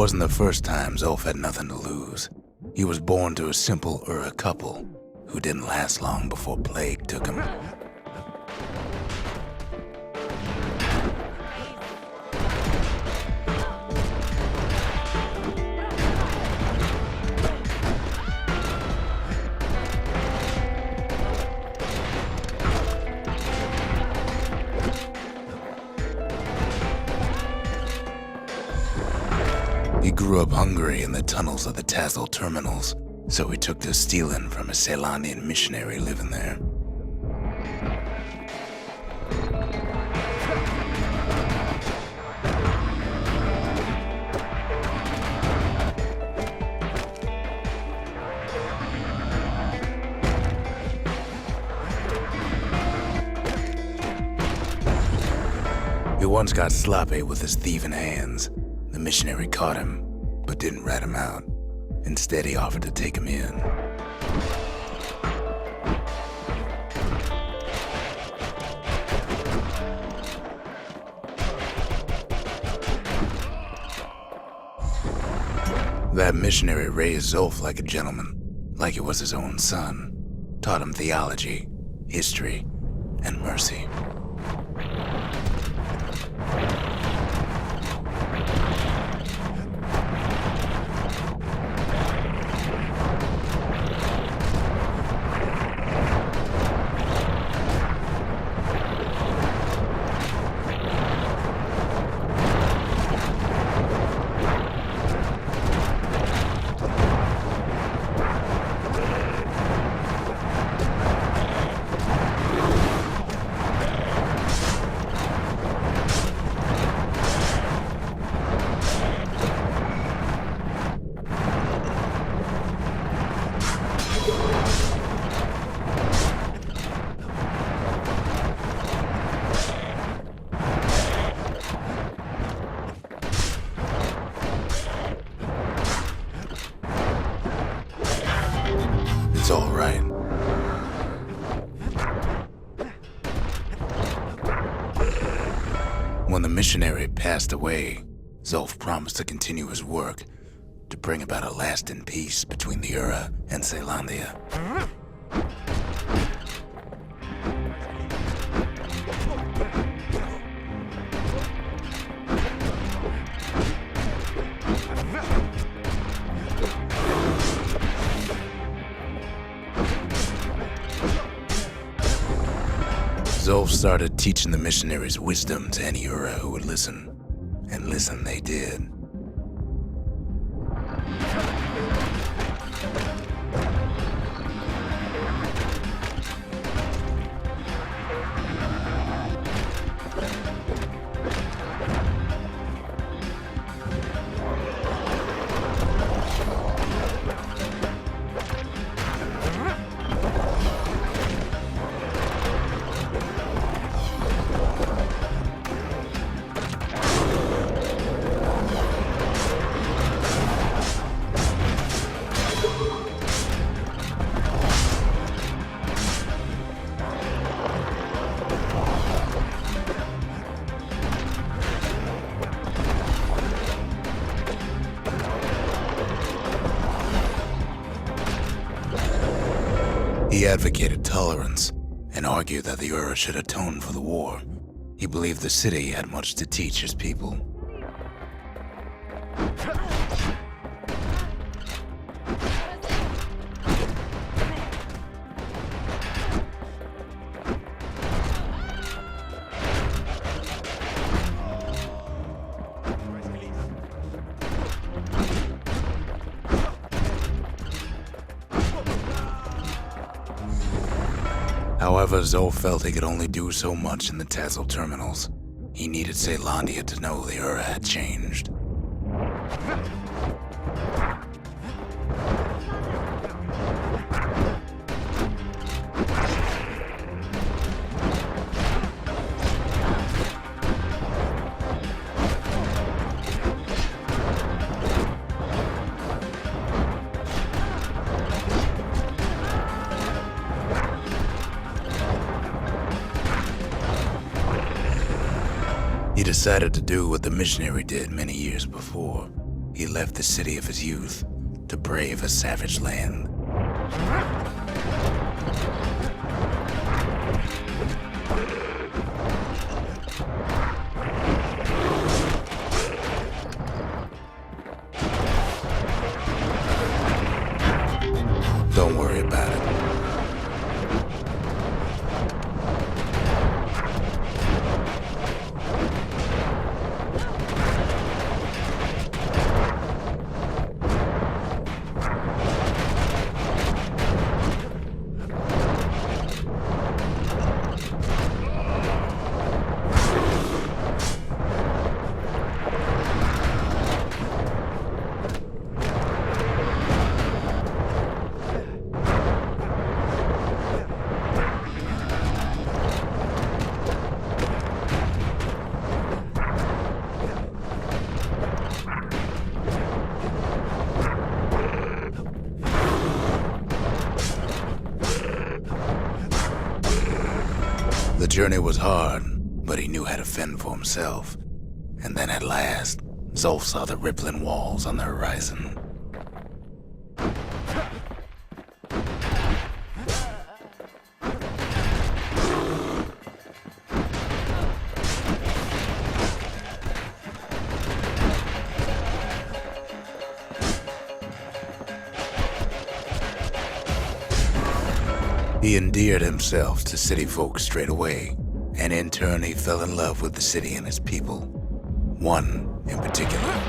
wasn't the first time Zolf had nothing to lose. He was born to a simple Ura couple who didn't last long before plague took him. He grew up hungry in the tunnels of the Tassel terminals, so he took to stealing from a Ceylandian missionary living there. He once got sloppy with his thieving hands. The missionary caught him, but didn't rat him out. Instead, he offered to take him in. That missionary raised Zolf like a gentleman, like he was his own son. Taught him theology, history, and mercy. It's all right. When the missionary passed away, Zolf promised to continue his work to bring about a lasting peace between the Ura and Ceylandia. Zolf started teaching the missionaries wisdom to any Ura who would listen, and listen they did. He advocated tolerance and argued that the Ura should atone for the war. He believed the city had much to teach his people. However, Zolf felt he could only do so much in the Tassel terminals. He needed Ceylandia to know the Ura had changed. He decided to do what the missionary did many years before. He he left the city of his youth to brave a savage land. Don't worry about it. The journey was hard, but he knew how to fend for himself. And then at last, Zulf saw the rippling walls on the horizon. He endeared himself to city folk straight away, and in turn he fell in love with the city and its people. One in particular.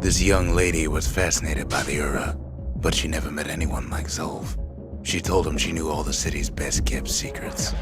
This young lady was fascinated by the Ura, but she never met anyone like Zulf. She told him she knew all the city's best-kept secrets.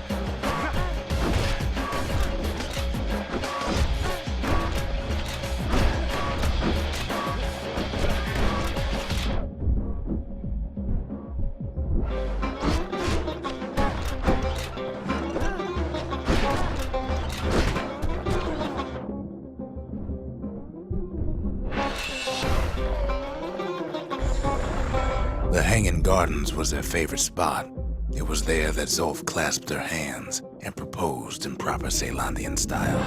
The Hanging Gardens was their favorite spot. It was there that Zulf clasped her hands and proposed in proper Caelandian style.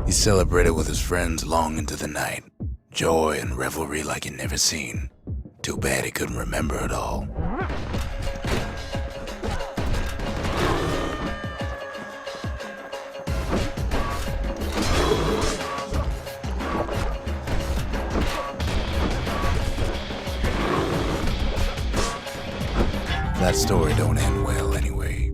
He celebrated with his friends long into the night. Joy and revelry like he'd never seen. Too bad he couldn't remember it all. That story don't end well anyway.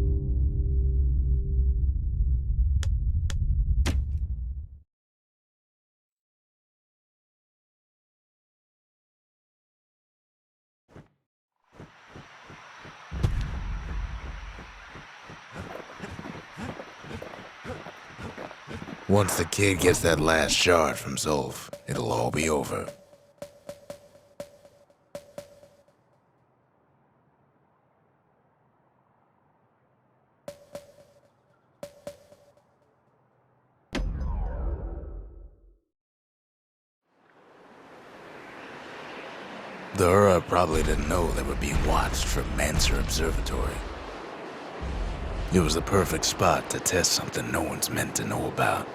Once the kid gets that last shard from Zulf, it'll all be over. The Ura probably didn't know they were being watched from Mancer Observatory. It was the perfect spot to test something no one's meant to know about.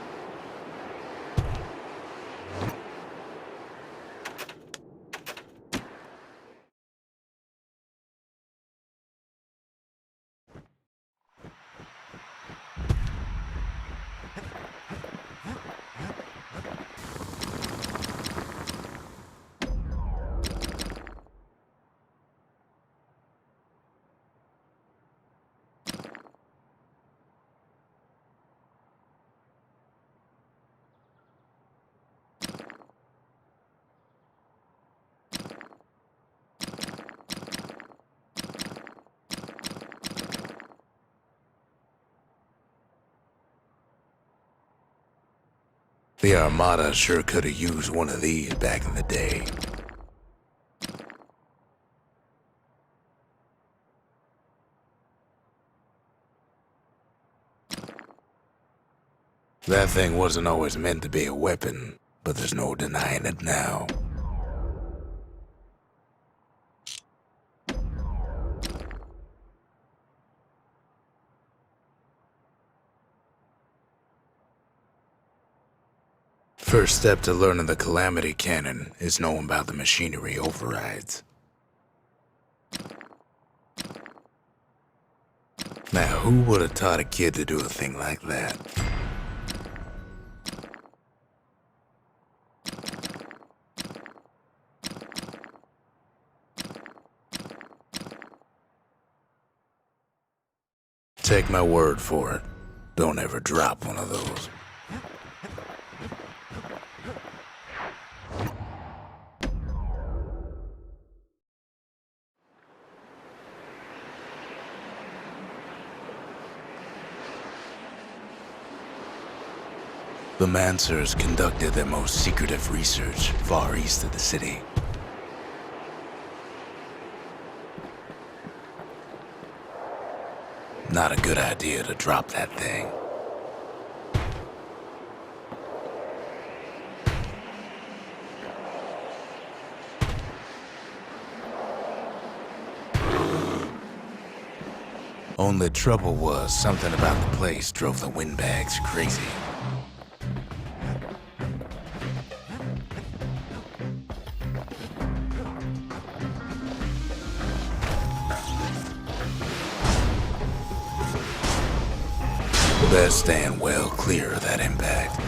The Armada sure could have used one of these back in the day. That thing wasn't always meant to be a weapon, but there's no denying it now. First step to learning the Calamity Cannon is knowing about the machinery overrides. Now, who would have taught a kid to do a thing like that? Take my word for it. Don't ever drop one of those. The Mansers conducted their most secretive research far east of the city. Not a good idea to drop that thing. Only trouble was something about the place drove the windbags crazy. Best stand well clear of that impact.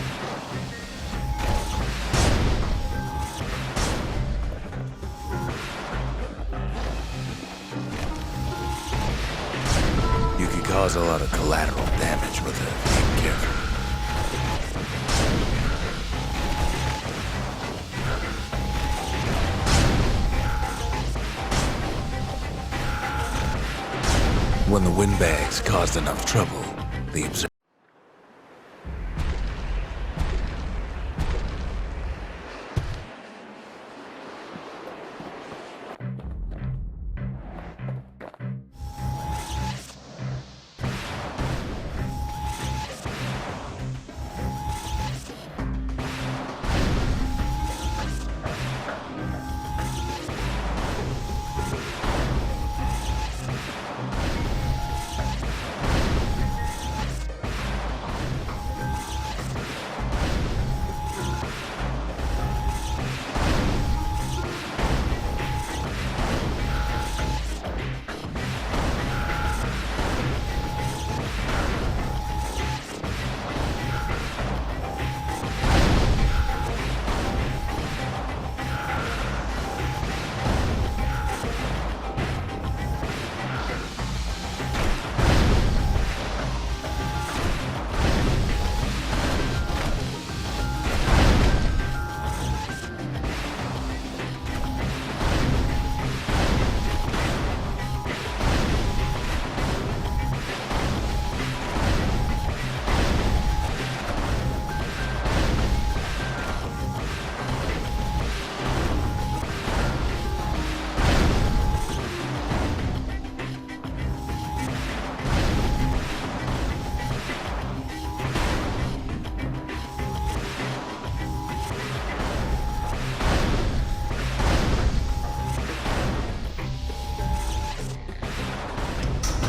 You could cause a lot of collateral damage with it if you're careful. When the windbags caused enough trouble, the observer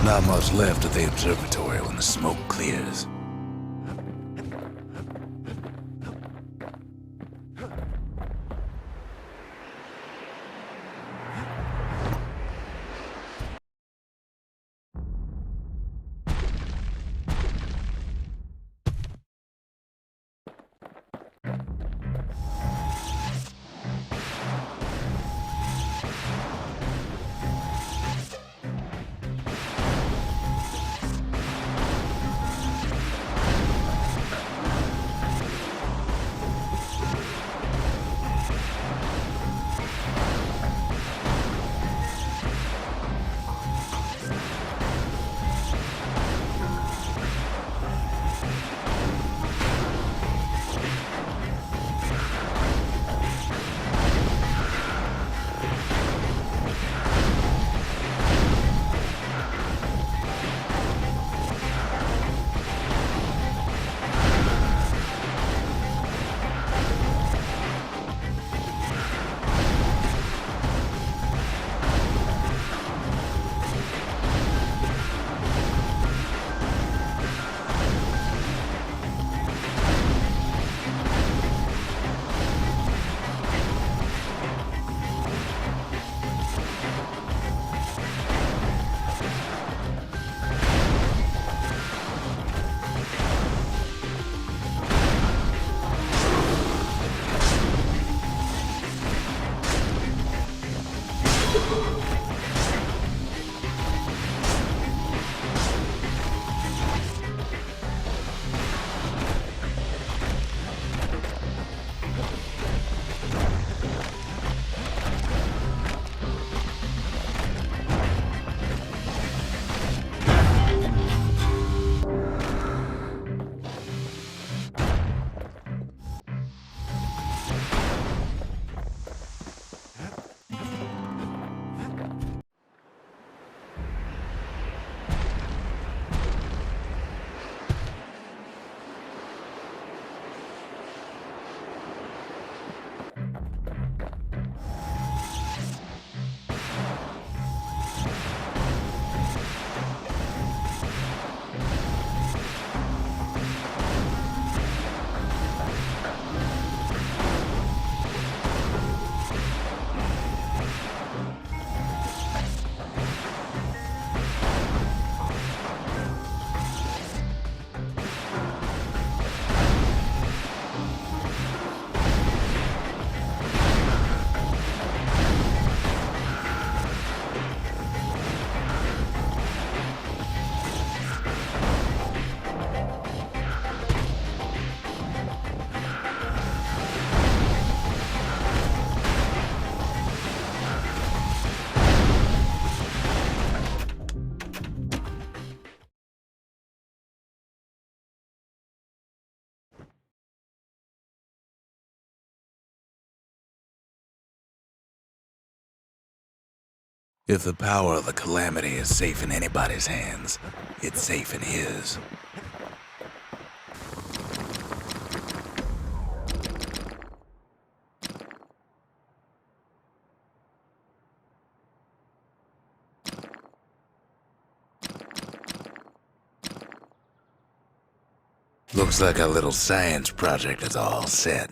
not much left of the observatory when the smoke clears. If the power of the Calamity is safe in anybody's hands, it's safe in his. Looks like our little science project is all set.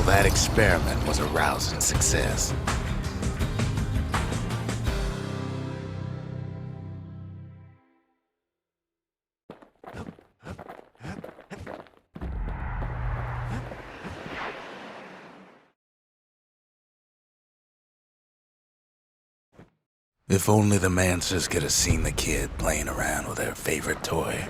That experiment was a rousing success. If only the Mansers could have seen the kid playing around with their favorite toy.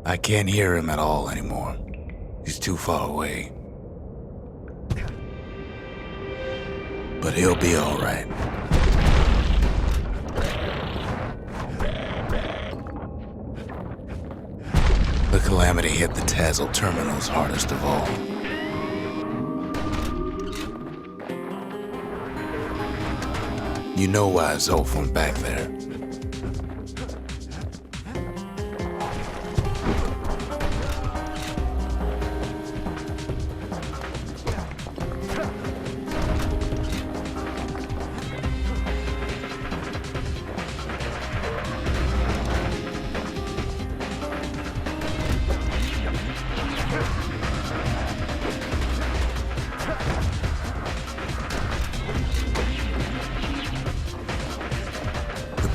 I can't hear him at all anymore. He's too far away. But he'll be all right. The Calamity hit the Tazl terminals hardest of all. You know why Zulf went back there.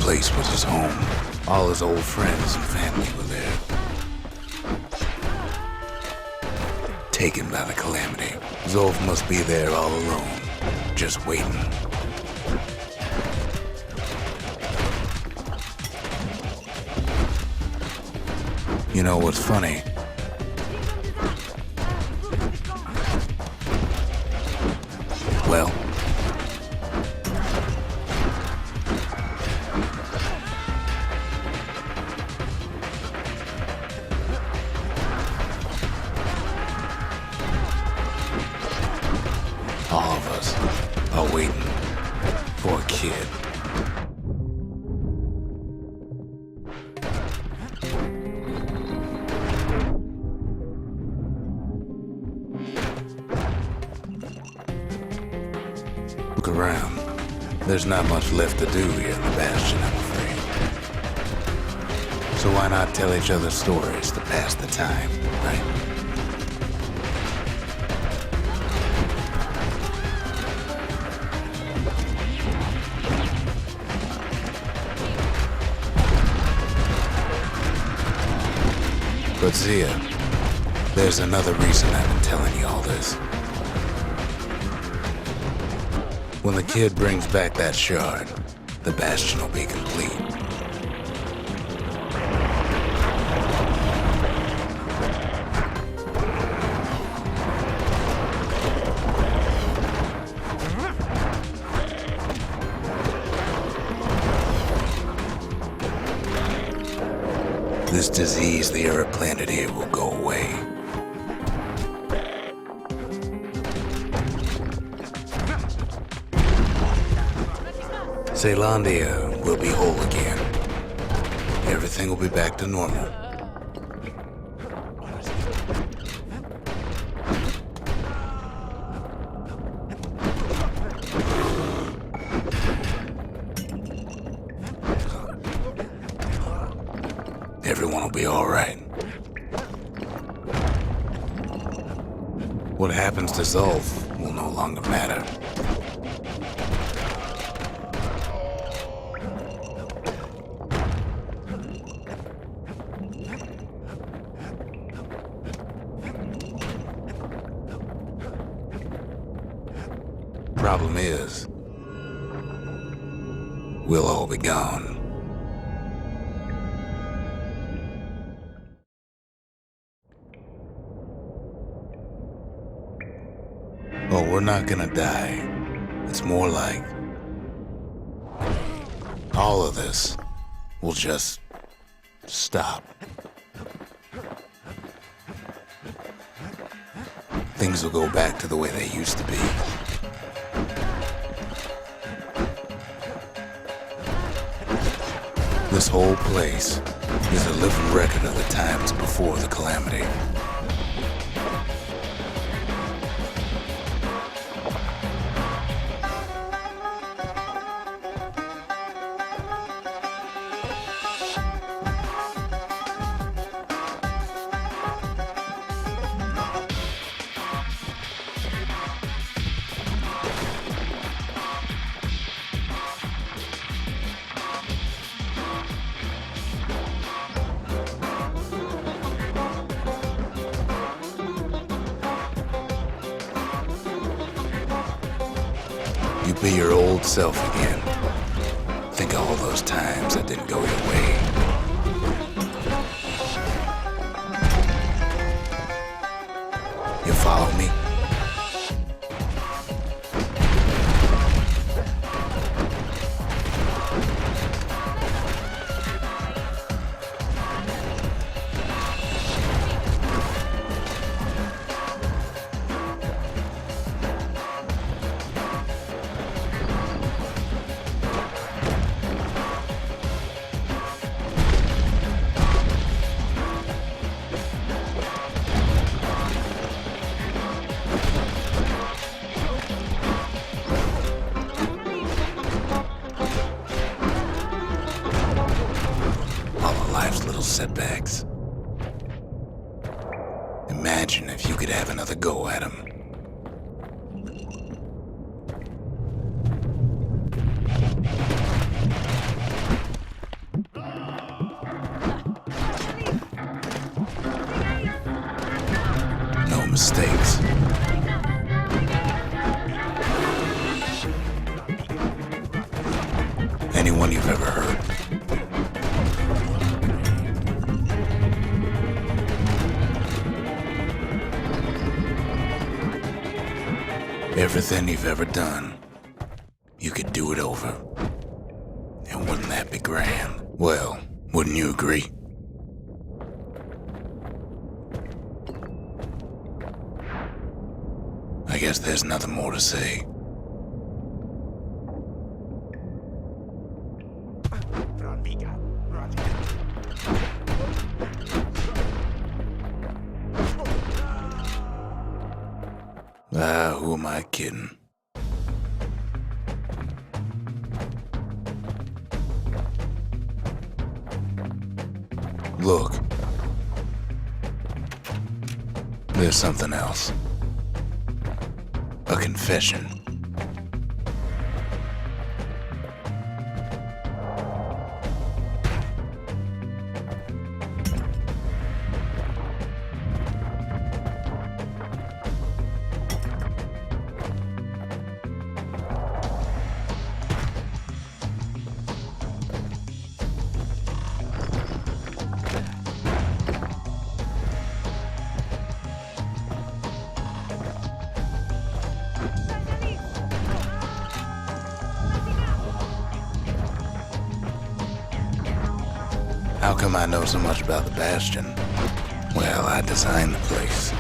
place was his home. All his old friends and family were there. Taken by the calamity, Zolf must be there all alone, just waiting. You know what's funny? Well, all of us are waiting for a kid. Look around. There's not much left to do here in the Bastion, I'm afraid. So why not tell each other stories to pass the time, right? But Zia, there's another reason I've been telling you all this. When the kid brings back that shard, the Bastion will be complete. This disease the Earth planted here will go away. Zealandia will be whole again. Everything will be back to normal. Everyone will be all right. What happens to Zolf will no longer matter. Problem is, we'll all be gone. Oh, we're not gonna die. It's more like all of this will just stop. Things will go back to the way they used to be. This whole place is a living record of the times before the calamity. You be your old self again. Think of all those times that didn't go your way. You follow me? Setbacks. Imagine if you could have another go at him. mistakes. Anyone you've ever heard. Everything you've ever done, you could do it over. And wouldn't that be grand? Well, wouldn't you agree? I guess there's nothing more to say. Who am I kidding? Look. There's something else. A confession. How come I know so much about the Bastion? Well, I designed the place,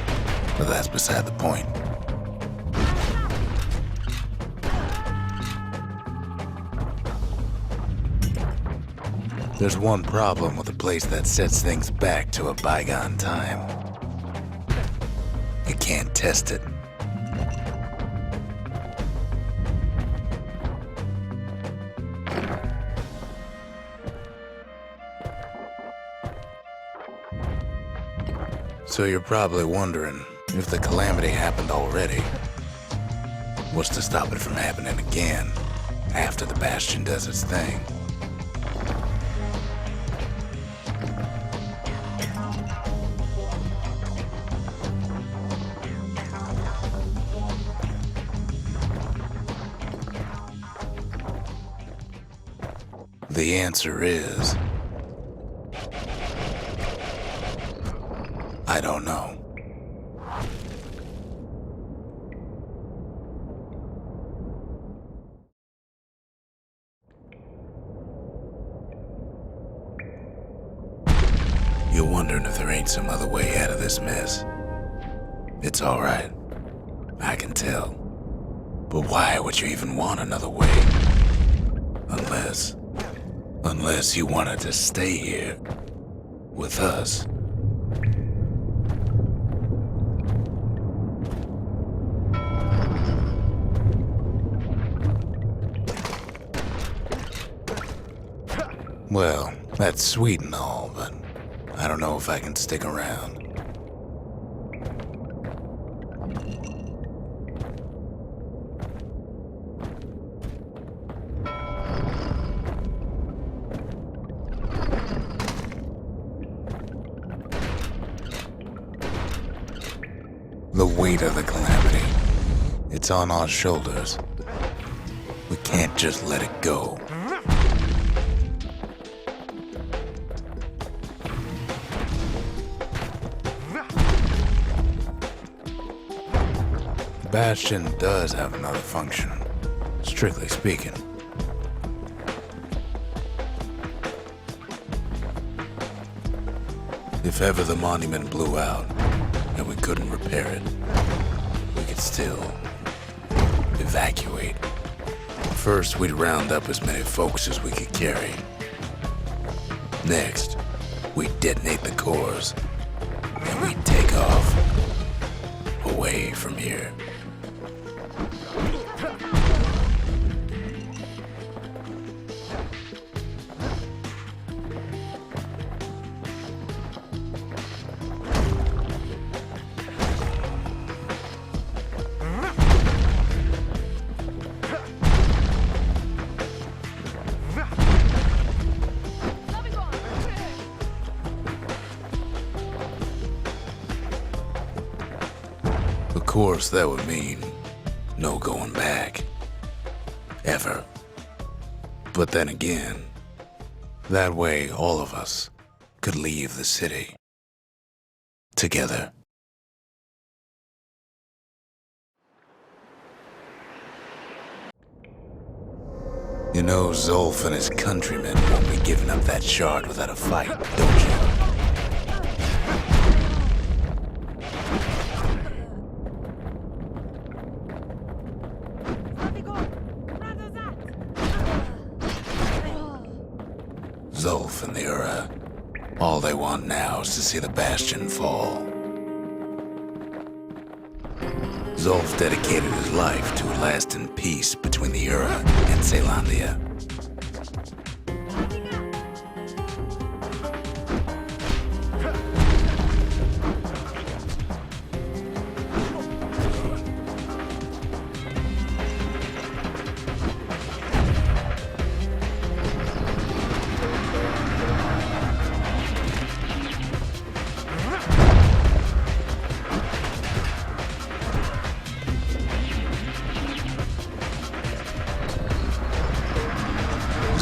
but that's beside the point. There's one problem with a place that sets things back to a bygone time. You can't test it. So you're probably wondering if the calamity happened already. What's to stop it from happening again after the Bastion does its thing? The answer is... I don't know. You're wondering if there ain't some other way out of this mess. It's all right. I can tell. But why would you even want another way? Unless you wanted to stay here with us. Well, that's sweet and all, but I don't know if I can stick around. The weight of the calamity, it's on our shoulders. We can't just let it go. Bastion does have another function, strictly speaking. If ever the monument blew out and we couldn't repair it, we could still evacuate. First, we'd round up as many folks as we could carry. Next, we'd detonate the cores, and we'd take off away from here. course, that would mean no going back. Ever. But then again, that way all of us could leave the city. Together. You know Zulf and his countrymen won't be giving up that shard without a fight, don't you? Zulf and the Ura, all they want now is to see the Bastion fall. Zulf dedicated his life to a lasting peace between the Ura and Caelondia.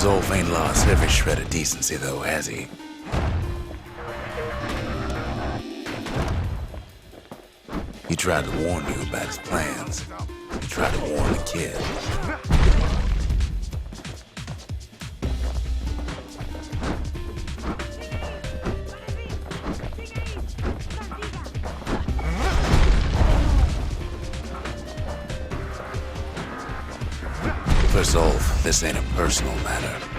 Zulf ain't lost every shred of decency, though, has he? He tried to warn you about his plans. He tried to warn the kid. For Zulf, this ain't a personal matter.